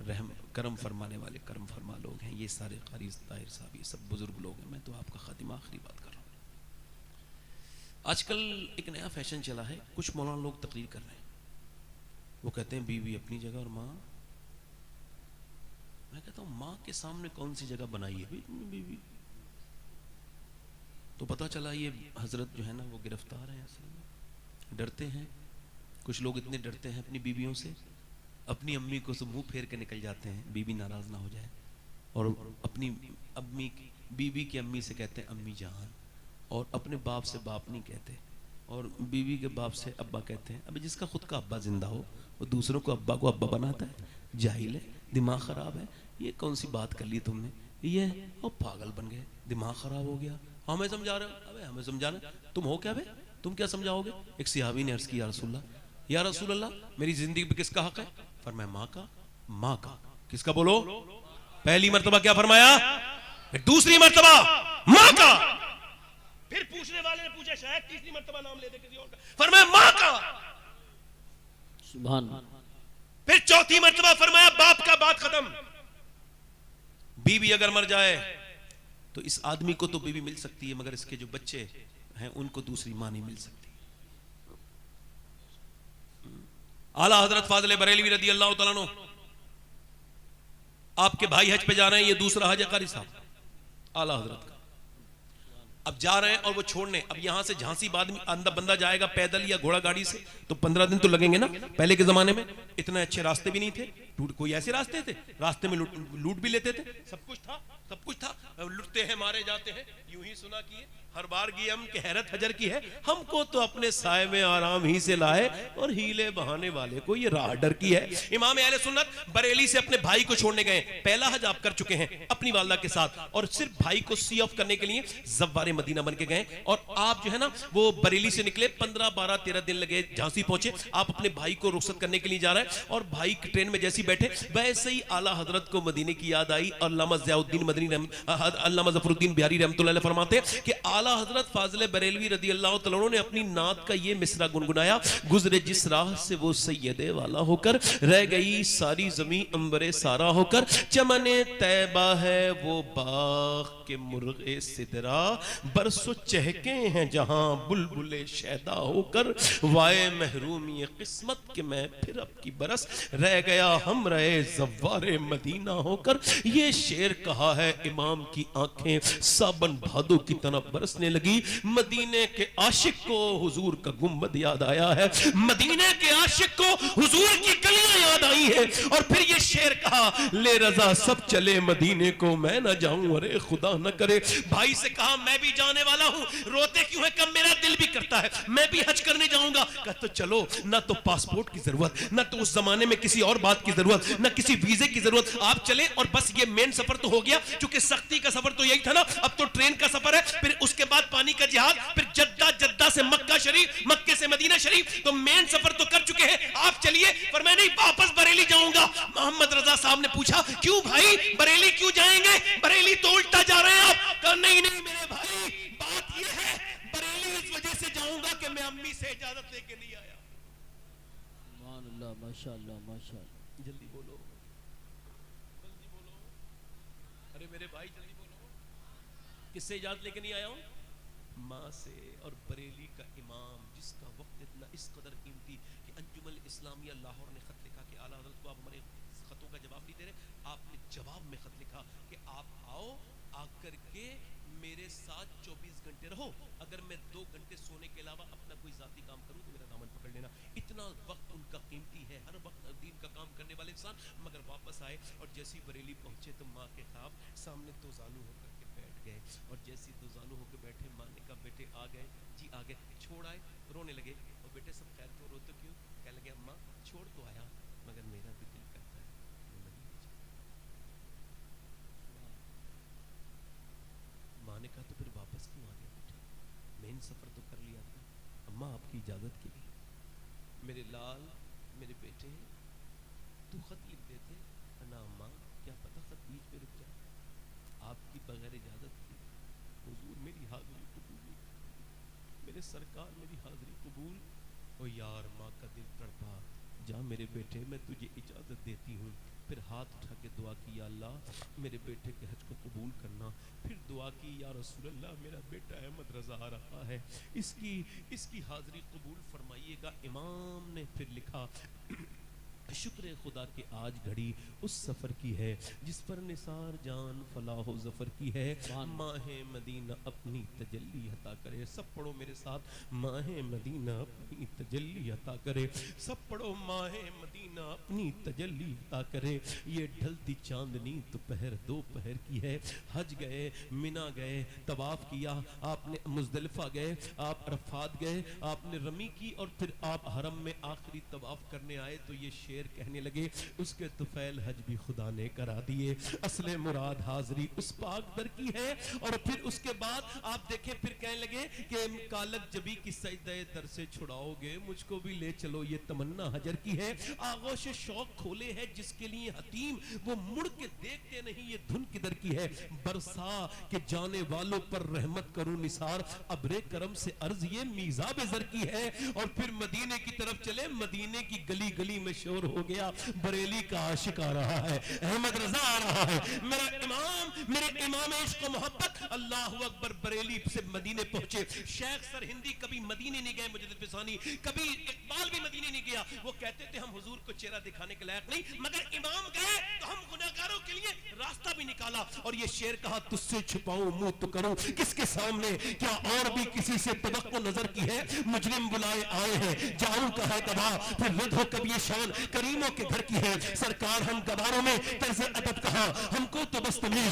रहम करम फरमाने वाले करम फरमा लोग हैं। ये सारे कारी ताहिर साहब, ये सब बुजुर्ग लोग हैं। मैं तो आपका खातिमा आखिरी बात कर रहा हूँ। आजकल एक नया फैशन चला है, कुछ मौलाना लोग तकरीर कर रहे हैं, वो कहते हैं बीवी अपनी जगह और माँ। मैं कहता हूँ माँ के सामने कौन सी जगह बनाई है भाई तुमने बीवी? तो पता चला ये हजरत जो है ना वो गिरफ्तार है, असल में डरते हैं। कुछ लोग इतने डरते हैं अपनी बीवियों से, अपनी अम्मी को मुंह फेर के निकल जाते हैं बीवी नाराज ना हो जाए, और अपनी अम्मी बीवी की अम्मी से कहते हैं अम्मी जान, और अपने बाप से बाप नहीं कहते, और बीवी के बाप से अब्बा कहते हैं। अबे जिसका खुद का अब्बा जिंदा हो वो दूसरों को अब्बा बनाता है? जाहिल है, दिमाग खराब है। ये कौन सी बात कर ली तुमने? ये और पागल बन गए, दिमाग खराब हो गया। हमें समझा रहे हो? अबे हमें समझाना, तुम हो क्या बे? तुम क्या समझाओगे? एक सहाबी ने अर्ज किया या रसूल अल्लाह मेरी जिंदगी में किसका हक है? फरमाया माँ का। माँ का किसका? बोलो। पहली मर्तबा क्या फरमाया? दूसरी मर्तबा माँ का। फिर पूछने वाले ने पूछा शायद तीसरी मर्तबा नाम ले दे किसी और का, फरमाया माँ का। सुभान। फिर चौथी मर्तबा फरमाया बाप का। बात खत्म। बीवी अगर मर जाए तो इस आदमी को तो बीवी मिल सकती है, मगर इसके जो बच्चे हैं उनको दूसरी मां नहीं मिल सकती। आला हजरत फाजिल बरेलवी रदी अल्लाह तआला अन्हु, आपके भाई हज पे जा रहे हैं, ये दूसरा हज है कारी साहब आला हजरत का। अब जा रहे हैं और वो छोड़ने, अब यहां से झांसी बाद में अंदर बंदा जाएगा पैदल या घोड़ा गाड़ी से तो 15 दिन तो लगेंगे ना। पहले के जमाने में इतने अच्छे रास्ते भी नहीं थे, कोई ऐसे रास्ते थे, रास्ते में लूट भी लेते थे, सब कुछ था। लुटते हैं मारे जाते हैं, यूं ही सुना किए हर बार की हम के हैरत हजर की है, हमको तो अपने साए में आराम ही से लाए और हीले बहाने वाले को ये राह डर की है। इमाम अहले सुन्नत बरेली से अपने भाई को छोड़ने गए। पहला हज आप कर चुके हैं अपनी वालदा के साथ, और सिर्फ भाई को सी ऑफ करने के लिए ज़व्वारे मदीना बन के गए। और आप जो है ना वो बरेली से निकले, 15, 12, 13 दिन लगे, झांसी पहुंचे। आप अपने भाई को रुखसत करने के लिए जा रहे हैं और भाई ट्रेन में जैसे बैठे वैसे ही आला हजरत को मदीने की याद आई। अल्लामा ज़ियाउद्दीन मदनी अल्लामा ज़फ़रुद्दीन बिहारी रहमतुल्लाह अलैह फरमाते हैं कि आला हजरत फाजिल बरेलवी रदी अल्लाह तआला अन्हु ने अपनी नात का ये मिसरा गुनगुनाया, गुजरे जिस राह से वो सैयदे वाला होकर, रह गई सारी जमी अंबरे सारा होकर, चमने तैबा है वो बाग के मुर्गे सिदरा, बरसो चहके हैं जहां बुलबुले शैदा होकर, वाए महरूमी किस्मत के मैं फिर अब की बरस, रह गया हम रहे जव्वारे मदीना होकर। ये शेर कहा है इमाम की आंखें साबन भादों की तरह बरसने लगी। मदीने के आशिक को हुजूर का गुंबद याद आया है, मदीने के आशिक को हुजूर की गलियां याद आई है। और फिर ये शेर कहा, ले रजा सब चले मदीने को मैं ना जाऊं, अरे खुदा न करे। भाई से कहा मैं भी जाने वाला हूं, रोते क्यों है, कब मेरा दिल भी करता है, मैं भी हज करने जाऊंगा। कहा तो चलो, ना तो पासपोर्ट की जरूरत, ना तो उस जमाने में किसी और बात की जरूरत, ना किसी वीजे की जरूरत, आप चले और बस ये मेन सफर तो हो गया, क्योंकि सख्ती का सफर तो यही था ना, अब तो ट्रेन का सफर है, फिर उसके बाद पानी का जिहाद, फिर जद्दा, जद्दा से मक्का शरीफ, मक्के से मदीना शरीफ, तो मेन सफर तो कर चुके हैं, आप चलिए। पर मैं नहीं, वापस बरेली जाऊंगा। मोहम्मद रजा साहब ने पूछा, क्यों भाई बरेली क्यों जाएंगे, बरेली तो उल्टा जा रहे हैं आप। कहा नहीं नहीं मेरे भाई, बात यह है बरेली इस वजह से जाऊंगा कि मैं अम्मी से इजाजत लेके नहीं आया। माशाअल्लाह माशाअल्लाह, जल्दी बोलो, जल्दी बोलो, अरे मेरे भाई जल्दी बोलो, किससे इजाजत लेके नहीं आया हूं, माँ से। और बरेली का इमाम जिसका वक्त इतना इस कदर कीमती कि अंजुमन इस्लामिया लाहौर ने खत लिखा कि आला हज़रत को आप हमारे खतों का जवाब नहीं दे रहे, आपने जवाब में खत लिखा कि आप आओ, आकर के मेरे साथ 24 घंटे रहो, अगर मैं 2 घंटे सोने के अलावा अपना कोई जाती काम करूं तो मेरा दामन पकड़ लेना। इतना वक्त उनका कीमती है, हर वक्त दीन का काम करने वाले इंसान। मगर वापस आए और जैसी बरेली पहुंचे तो माँ के ख्वाब सामने दो जानू होकर के बैठ गए, और जैसी दो जानू होकर बैठे, माँ ने कहा बेटे आ गए जी, आ गए। छोड़ आए, रोने लगे, और बेटे सब खैर तो रोते क्यों, कह लगे अम्मा छोड़ तो आया मगर मेरा भी दिल करता है मैं मदीने जाऊं। माँ ने कहा तो फिर वापस क्यों आ गया बेटे, मेन सफर तो कर लिया था, अम्मा आपकी इजाजत के लिए। मेरे लाल, मेरे बेटे, तू खत लिख देते ना अम्मा, क्या पता खत बीच में रुक जाए, आपकी बगैर इजाजत की हुजूर मेरी हाजिरी कबूल नहीं, मेरे सरकार मेरी हाजिरी कबूल। ओ यार माँ का दिल तड़पा, जा मेरे बेटे मैं तुझे इजाजत देती हूँ। फिर हाथ उठा के दुआ की, या अल्लाह मेरे बेटे के हज को कबूल करना। फिर दुआ की, या रसूल अल्लाह मेरा बेटा अहमद रजा आ रहा है, इसकी हाजिरी कबूल फरमाइएगा। इमाम ने फिर लिखा, शुक्र खुदा के आज घड़ी उस सफर की है जिस पर निसार जान फलाह जफर की है। माहे मदीना अपनी तजल्ली अता करे, सब पढ़ो मेरे साथ, माहे मदीना अपनी तजल्ली अता करे, सब पढ़ो माहे मदीना अपनी तजल्ली अता करे। ये ढलती चांदनी दोपहर 2 पहर की है। हज गए, मिना गए, तवाफ किया, आपने मुजदलिफा गए, आप अरफात गए, आपने रमी की, और फिर आप हरम में आखिरी तवाफ करने आए तो ये शेर कहने लगे, उसके तुफैल हज भी खुदा ने करा दिए, असले मुराद हाजरी उस पाक दर की है। और फिर उसके बाद आप देखें, फिर कहने लगे कि कालक जबी की सजदे दर से छुड़ाओगे मुझको भी ले चलो, ये तमन्ना हजर की है। आगोश शौक खोले है जिसके लिए हतीम, वो मुड़ के देखते नहीं, ये धुन किधर की है। बरसा के जाने वालों पर रहमत करूं निसार, अबरे करम से अर्ज ये मीज़ाब ज़र की है। और फिर मदीने की तरफ चले, मदीने की गली गली में शोर हो गया, बरेली का आशिक आ रहा है, अहमद रजा आ रहा है, मेरा इमाम, मेरे इमाम इश्क व मोहब्बत। अल्लाहु अकबर। बरेली से मदीने पहुंचे। शेख सरहिंदी कभी मदीने नहीं गए, मुजद्दिद फिसानी कभी, इकबाल भी मदीने नहीं गया। वो कहते थे हम हुजूर को चेहरा दिखाने के लायक नहीं, मगर इमाम गए तो हम गुनाहगारों के लिए रास्ता भी निकाला। और ये शेर कहा, तुझसे छुपाऊं मुंह तो करूं किसके सामने, क्या और भी किसी से तवक्को नजर की है। मुजरिम बुलाए आए हैं, जाऊं का है गवाह, फिर रद्द हो कभी ये शान करीमों के घर की है। सरकार हम गवारों में कैसे अदब कहा, हमको तो बस तुम्हें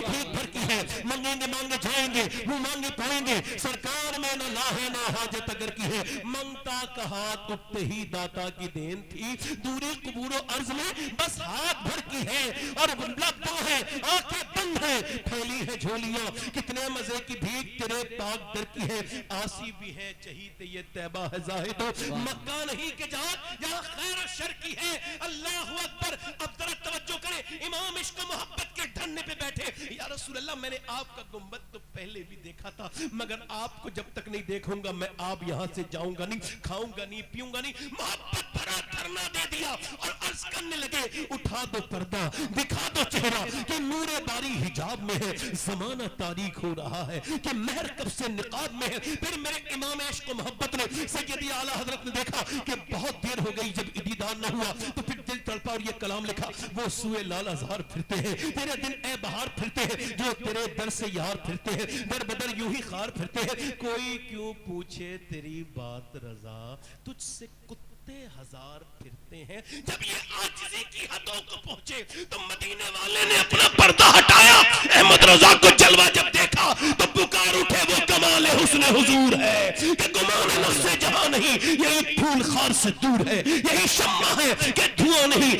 भीख भर की है। मंगेंगे मांगे जाएंगे, वो मांगे पाएंगे, सरकार में न ला है ना हाजत अगर की है। मंगता का हाथ उठते ही दाता की देन थी, दूरी कबूरो अर्ज में बस हाथ भर की है। और लब्बों है, आंखें बंद है, फैली है झोलियां, कितने मजे की भीख तेरे पाक दर की है। आसी भी है चहीते ये तैबा है जाहिदो, मक्का नहीं के जहां जहां खैर और शर की है। अल्लाह अकबर। अब जरा तवज्जो करें, इमाम इश्क मोहब्बत के धरने पे बैठे, या रसूल अल्लाह मैंने आपका गुंबद तो पहले भी देखा था, मगर आपको जब तक नहीं देखूंगा मैं आप यहां से जाऊंगा नहीं, खाऊंगा नहीं, पीऊंगा नहीं। मोहब्बत भरा धरना दे दिया और अर्ज करने लगे, उठा दो पर्दा, दिखा दो चेहरा कि नूरे बारी हिजाब में है, जमाना तारीख हो रहा है कि महर कब से निकाब में है। फिर मेरे इमाम इश्क मोहब्बत ने, सैयदी आला हजरत ने देखा कि बहुत देर हो गई, जब दीदार न हुआ तो फिर दिल तड़पा और ये कलाम लिखा, वो सुए लालाजार फिरते हैं तेरे दिन ए बहार फिरते हैं, जो तेरे दर से यार फिरते हैं, दर बदर यूं ही खार फिरते हैं, कोई क्यों पूछे तेरी बात रजा, तुझसे कुत्ते हजार फिरते हैं। जब ये आजिज़ी की हदों को पहुंचे तो मदीने वाले ने अपना पर्दा हटाया, अहमद रजा को जलवा जब देखा तो पुकार उठे, वो कमाल हुस्न हुजूर है कि गुमान नफ्से जहां नहीं, यही फूल खार से दूर है, यही शम्मा है कि धुआं नहीं,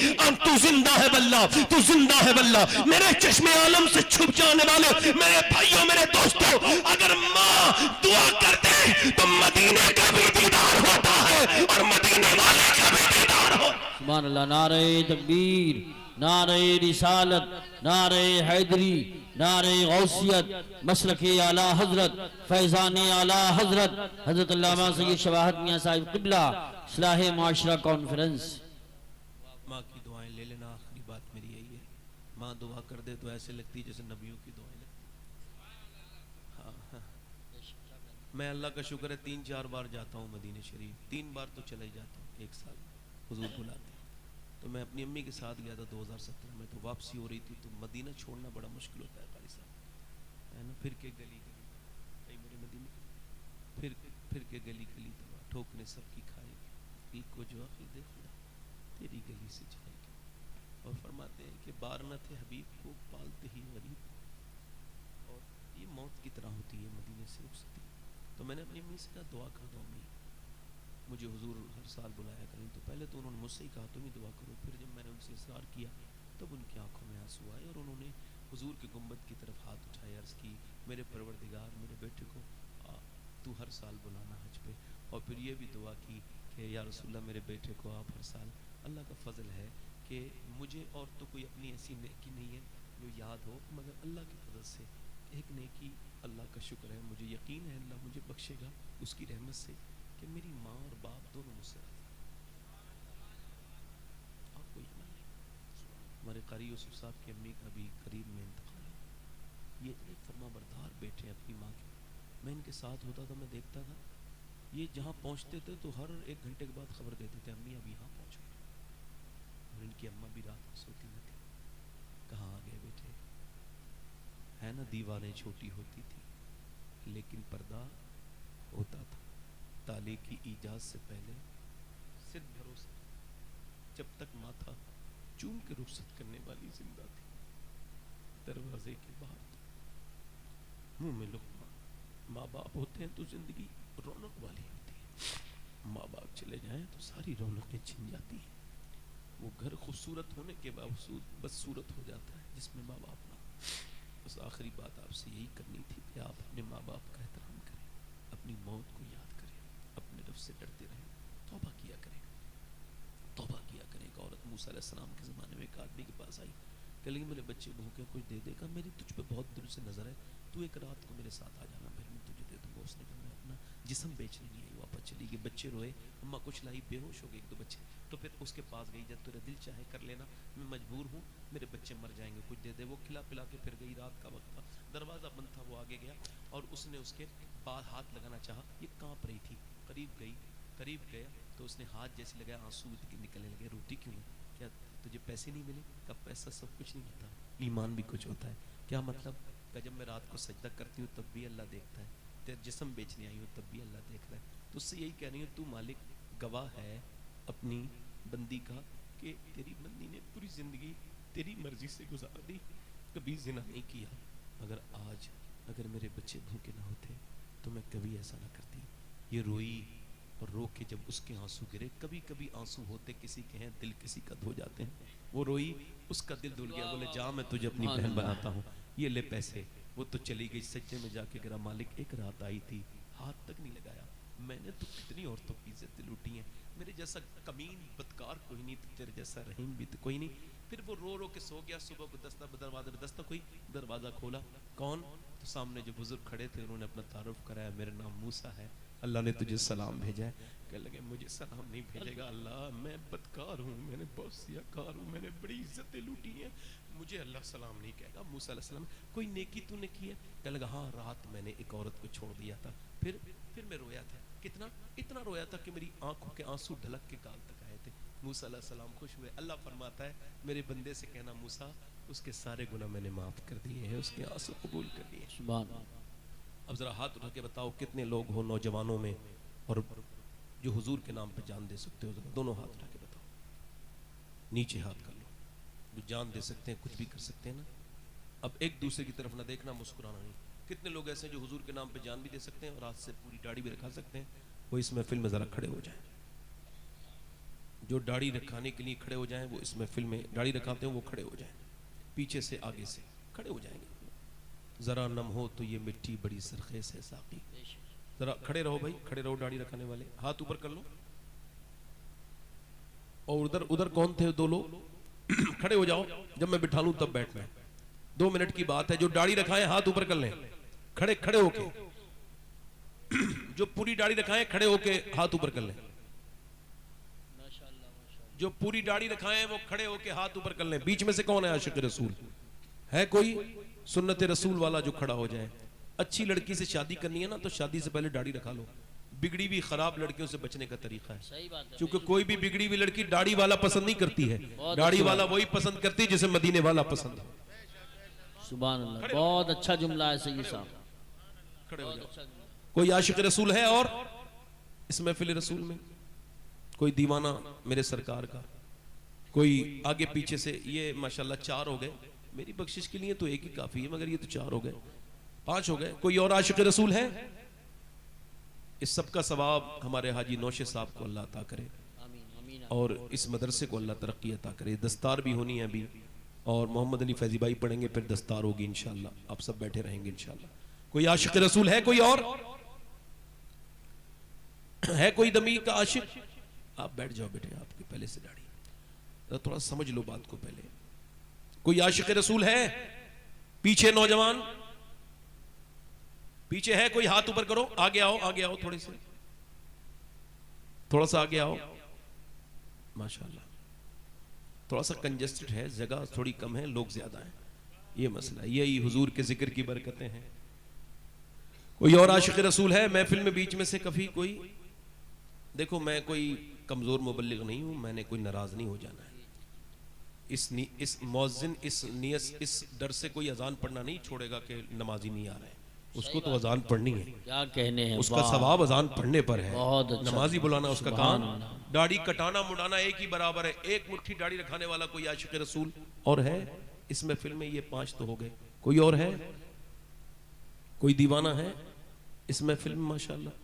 तू जिंदा है वल्लाह, तू जिंदा है वल्लाह। मेरे चश्मे आलम से छुप जाने वाले मेरे भाइयों, मेरे दोस्तों, अगर माँ दुआ करते तो मदीने का भी दीदार होता है और मदीने वाले का भी दीदार हो। सुभान अल्लाह। नारे तकबीर, नारे रिसालत, नारे हैदरी, नारे गौसियत, मसलक आला हजरत, फैज़ान आला हजरत, हजरत अल्लामा सैयद शवाहत मियां साहिब क़िबला, इस्लाह माशरा कॉन्फ्रेंस। माँ की दुआएं ले लेना, आखिरी बात मेरी यही है, माँ दुआ कर दे तो ऐसे लगती है जैसे नबियों की दुआएं लगती। हाँ हाँ, मैं अल्लाह का शुक्र है 3-4 बार जाता हूँ मदीने शरीफ, 3 बार तो चला ही जाता हूँ एक साल में, हुजूर बुलाते। तो मैं अपनी अम्मी के साथ गया था 2017 में, तो वापसी हो रही थी, तो मदीना छोड़ना बड़ा मुश्किल होता है कारी साहब, है ना। फिर के गली गली कई मेरे मदीने, फिर के गली गली दवा ठोकने सबकी खाएगी, दिल को जो अक्ल दे खुदा तेरी गली से जाएगी। और फरमाते हैं कि बार न थे हबीब को पालते ही गरीब, और ये मौत की तरह होती है मदीने से रुखसती। तो मैंने अपनी अम्मी से कहा दुआ कर दो अम्मी, मुझे हुजूर हर साल बुलाया करें। तो पहले तो उन्होंने मुझसे ही कहा तुम ही दुआ करो, फिर जब मैंने उनसे इसरार किया तब उनकी आंखों में आंसू आए और उन्होंने हुजूर के गुंबद की तरफ हाथ उठाए, अर्ज़ की मेरे परवरदिगार मेरे बेटे को तू हर साल बुलाना हज पे। और फिर ये भी दुआ की कि या रसूलल्लाह मेरे बेटे को आप हर साल, अल्लाह का फजल है कि मुझे और तो कोई अपनी ऐसी नेकी नहीं है जो याद हो, मगर अल्लाह के फजल से एक नेकी, अल्लाह का शुक्र है, मुझे यकीन है अल्लाह मुझे बख्शेगा उसकी रहमत से कि मेरी माँ और बाप दोनों मुझसे राजी। आपको यकीन नहीं, हमारे कारी यूसुफ साहब की अम्मी का भी करीब में इंतकाल है, ये इतने फर्माबरदार बेटे हैं अपनी माँ के। मैं इनके साथ होता था, मैं देखता था ये जहाँ पहुँचते थे तो हर 1 घंटे के बाद खबर देते थे अम्मी अब यहाँ पहुँचो। और इनकी अम्मा भी रात को सोती न थी, कहाँ आ गए बेटे, है ना। दीवारें छोटी होती थी लेकिन पर्दा होता था, ताले की ईजाद से पहले सिर्फ भरोसा, जब तक माथा चूम के रुखसत करने वाली जिंदा थी, दरवाजे के बाहर मुंह में लुक़मा। माँ बाप होते हैं तो जिंदगी रौनक वाली होती है, माँ बाप चले जाएं तो सारी रौनकें छिन जाती हैं। वो घर खूबसूरत होने के बावजूद बदसूरत हो जाता है जिसमें माँ बाप ना। बस आखिरी बात आपसे यही करनी थी कि आप अपने माँ बाप का एहतराम करें, अपनी मौत को याद करें, अपने रब से डरते रहें, तौबा किया करें, तौबा किया करें। एक औरत मूसा अलैहिस्सलाम के ज़माने में एक आदमी के पास आई, कह लगी मेरे बच्चे भूखे कुछ दे देगा, मेरी तुझ पे बहुत दिल से नजर है, तू एक रात को मेरे साथ आ जाना, फिर मैं तुझे दे दूंगा। उसने कहा मैं अपना जिस्म बेचने नहीं आई, वापस चली गई। बच्चे रोए, अम्मा कुछ लाई, बेहोश हो गए 1-2 बच्चे। तो फिर उसके पास गई, जब तेरा दिल चाहे कर लेना, मैं मजबूर हूँ, मेरे बच्चे मर जाएंगे, कुछ दे दे। वो खिला पिला के फिर गई, रात का वक्त था, दरवाज़ा बंद था, वो आगे गया और उसने उसके बाद हाथ लगाना चाहा, ये काँप रही थी, करीब गई, करीब गया तो उसने हाथ जैसे लगाया, आंसू निकलने लगे। रोटी क्यों है, क्या तुझे पैसे नहीं मिले? कब पैसा सब कुछ नहीं होता, ईमान भी कुछ होता है। क्या मतलब? जब मैं रात को सजदा करती हूँ तब भी अल्लाह देखता है, तेरे जिस्म बेचने आई हूँ तब भी अल्लाह देख रहा है। तो उससे यही कह रही हूँ, तू मालिक गवाह है अपनी बंदी का कि तेरी बंदी ने पूरी ज़िंदगी तेरी मर्जी से गुजार दी, कभी जिना नहीं किया, मगर आज अगर मेरे बच्चे भूखे ना होते तो मैं कभी ऐसा ना करती। ये रोई और रो के जब उसके आंसू गिरे, कभी कभी आंसू होते किसी के हैं, दिल किसी का धो जाते हैं। वो रोई, उसका दिल धुल गया, बोले जा मैं तुझे अपनी बहन बनाता हूँ, ये ले पैसे। वो तो चली गई, सज्जे में जाके गिरा, मालिक एक रात आई थी, हाथ तक नहीं लगाया, मैंने तो कितनी औरतों की इज्जत लूटी है, मेरे जैसा कमीन बदकार कोई नहीं, तेरे जैसा रहीम भी तो कोई नहीं। फिर वो रो रो के सो गया। सुबह को दरवाजे पे दस्तक हुई, दरवाज़ा खोला, कौन? तो सामने जो बुजुर्ग खड़े थे उन्होंने अपना तारुफ कराया, मेरा नाम मूसा है, अल्लाह ने तुझे सलाम भेजा है। कहने लगे मुझे सलाम नहीं भेजेगा अल्लाह, मैं बदकार हूँ, मैंने बहुत सियाकार हूँ, मैंने बड़ी इज्जतें लूटी हैं, मुझे अल्लाह सलाम नहीं कहेगा। मूसा अलैहिस्सलाम कोई नेकी तूने की है? कहने लगा हाँ, रात मैंने एक औरत को छोड़ दिया था, फिर मैं रोया था। कितना? इतना रोया था कि मेरी आंखों के आंसू ढलक के गाल तक आए थे। मूसा अलैहिस्सलाम खुश हुए। अल्लाह फरमाता है मेरे बंदे से कहना मूसा उसके सारे गुनाह मैंने माफ कर दिए हैं, उसके आंसू कबूल कर दिए। सुभान अल्लाह। अब जरा हाथ उठा के बताओ कितने लोग हो नौजवानों में और जो हुजूर के नाम पे जान दे सकते हो? जरा दोनों हाथ उठा के बताओ, नीचे हाथ कर लो, जो जान दे सकते हैं, कुछ भी कर सकते हैं ना। अब एक दूसरे की तरफ ना देखना, मुस्कुराना नहीं। कितने लोग ऐसे हैं जो हुजूर के नाम पे जान भी दे सकते हैं और हाथ से पूरी दाढ़ी भी रखा सकते हैं? वो इस महफिल में जरा खड़े हो जाएं। जो दाढ़ी रखाने के लिए खड़े हो जाएं वो इस महफिल में दाढ़ी रखाते हैं वो खड़े हो जाएं, पीछे से आगे से खड़े हो जाएंगे। जरा नम हो तो ये मिट्टी बड़ी सरखेज है साकी। जरा खड़े रहो भाई, खड़े रहो दाढ़ी रखाने वाले, हाथ ऊपर कर लो। और उधर उधर कौन थे दो लोग? खड़े हो जाओ, जब मैं बिठा लूं तब बैठना है। 2 मिनट की बात है। जो दाढ़ी रखाए हाथ ऊपर कर लें, खड़े खड़े होके। जो पूरी दाढ़ी रखाए खड़े होके हाथ ऊपर कर लें। जो पूरी दाढ़ी रखाए वो खड़े होके हाथ ऊपर कर लें। बीच में से कौन है आशिक रसूल? है कोई सुन्नत रसूल वाला जो खड़ा हो जाए? अच्छी लड़की से शादी करनी है ना तो शादी से पहले दाढ़ी रखा लो। बिगड़ी हुई खराब लड़कियों से बचने का तरीका है। सही बात है। क्योंकि कोई भी बिगड़ी हुई लड़की दाढ़ी वाला पसंद नहीं करती है, दाढ़ी वाला वही पसंद करती है जिसे मदीने वाला पसंद है। सुभान अल्लाह, बहुत अच्छा जुमला है सैयद साहब। खड़े हो जाओ। कोई आशिक रसूल है और इस महफिल रसूल में? कोई दीवाना मेरे सरकार का? कोई आगे पीछे से? ये माशाल्लाह 4 हो गए, मेरी बख्शिश के लिए तो एक ही काफी है, मगर ये तो 4 हो गए, 5 हो गए। कोई और आशिक रसूल है? इस सब का सवाब हमारे हाजी नौशे साहब को अल्लाह अता करे और इस मदरसे को अल्लाह तरक्की अता करे। दस्तार भी होनी है अभी और मोहम्मद अली फैजी भाई पढ़ेंगे, फिर दस्तार होगी इंशाल्लाह। आप सब बैठे रहेंगे इंशाल्लाह। कोई आशिक रसूल है? कोई और है? कोई दमी का आशिक? आप बैठ जाओ बेटे, आपकी पहले से दाढ़ी, थोड़ा समझ लो बात को पहले। कोई आशिक रसूल है? पीछे नौजवान पीछे है कोई? हाथ ऊपर करो। आगे आओ, आगे आओ, थोड़े से, थोड़ा सा आगे आओ। माशाल्लाह, थोड़ा सा कंजेस्टेड है, जगह थोड़ी कम है, लोग ज्यादा हैं, ये मसला। यही हुजूर के जिक्र की बरकतें हैं। कोई और आशिक रसूल है महफिल में? बीच में से कभी कोई? देखो मैं कोई कमजोर मुबल्लिग नहीं हूं, मैंने कोई नाराज नहीं हो जाना है। इस मौज़िन इस डर से कोई अजान पढ़ना नहीं छोड़ेगा कि नमाजी नहीं आ रहे हैं, उसको तो अजान पढ़नी है। क्या कहने हैं, उसका सवाब अजान पढ़ने पर है। बहुत अच्छा। नमाजी बुलाना उसका काम। दाढ़ी कटाना मुड़ाना एक ही बराबर है। एक मुट्ठी दाढ़ी रखाने वाला कोई आशिक रसूल और है इस महफिल में? ये 5 तो हो गए। कोई और है? कोई दीवाना है इस महफिल में? माशाल्लाह।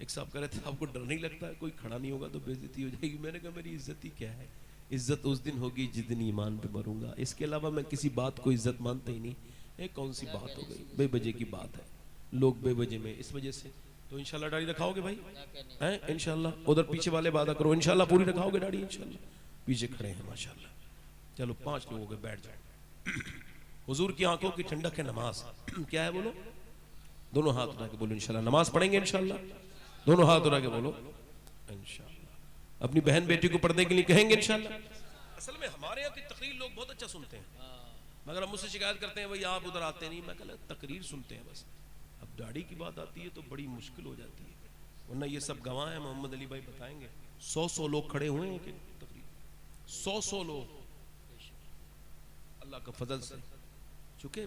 एक साहब कह रहे थे आपको डर नहीं लगता है कोई खड़ा नहीं होगा तो बेइज्जती हो जाएगी? मैंने कहा मेरी इज्जत ही क्या है, इज्जत उस दिन होगी जिस दिन ईमान पे मरूंगा। इसके अलावा मैं किसी बात को इज्जत मानता ही नहीं। एक कौन सी बात हो गई, बेवजह की बात है, लोग बेवजह में इस वजह से। तो इंशाल्लाह दाढ़ी रखाओगे भाई हैं? इंशाल्लाह। उधर पीछे वाले वादा करो इंशाल्लाह पूरी रखाओगे दाढ़ी इंशाल्लाह। पीछे खड़े हैं माशाल्लाह। चलो 5 लोग हो गए, बैठ जाओ। हुजूर की आंखों की ठंडक है नमाज। क्या है बोलो? दोनों हाथ उठा के बोलो इंशाल्लाह नमाज पढ़ेंगे इंशाल्लाह। दोनों हाथ उठा के बोलो इंशाल्लाह। अपनी बहन बेटी को पढ़ने के लिए कहेंगे इंशाल्लाह। असल में हमारे यहाँ की तकरीर लोग बहुत अच्छा सुनते हैं, मगर हम मुझसे शिकायत करते हैं भाई आप उधर आते नहीं। मैं कहता तकरीर सुनते हैं बस। अब दाढ़ी की बात आती है तो बड़ी मुश्किल हो जाती है, वरना ये सब गवाह हैं, मोहम्मद अली भाई बताएंगे। 100 लोग खड़े हुए हैं कि तकरीर 100 लोग अल्लाह का फजल से। चूंकि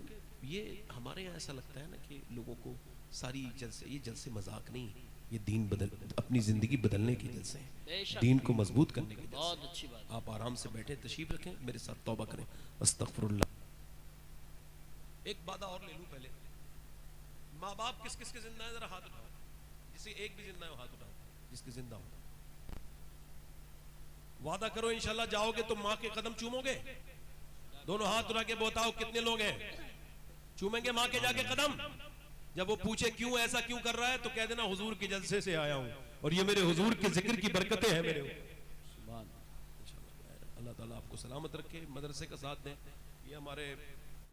ये हमारे यहाँ ऐसा लगता है ना कि लोगों को सारी जलसे, ये जलसे मजाक नहीं, ये दीन बदल, अपनी जिंदगी बदलने के जलसे हैं, दीन को मजबूत करने के। बहुत अच्छी बात। आप आराम से बैठे, तशरीफ रखें, मेरे साथ तौबा करें। अस्तगफिरुल्लाह। एक वादा और ले लूं पहले। माँ बाप किस किस के जिंदा है? जरा हाथ उठाओ। जिसे एक भी जिंदा है हाथ उठाओ, जिसके जिंदा हो। वादा करो इंशाल्लाह जाओगे तो माँ के कदम चूमोगे? दोनों हाथ उठा के बताओ कितने लोग हैं चूमेंगे माँ के जाके कदम? जब वो पूछे क्यों ऐसा क्यों कर रहा है तो कह देना हुजूर के जलसे से आया हूं और ये मेरे हुजूर के जिक्र की बरकतें हैं मेरे। अल्लाह ताला आपको सलामत रखे, मदरसे का साथ दें। ये हमारे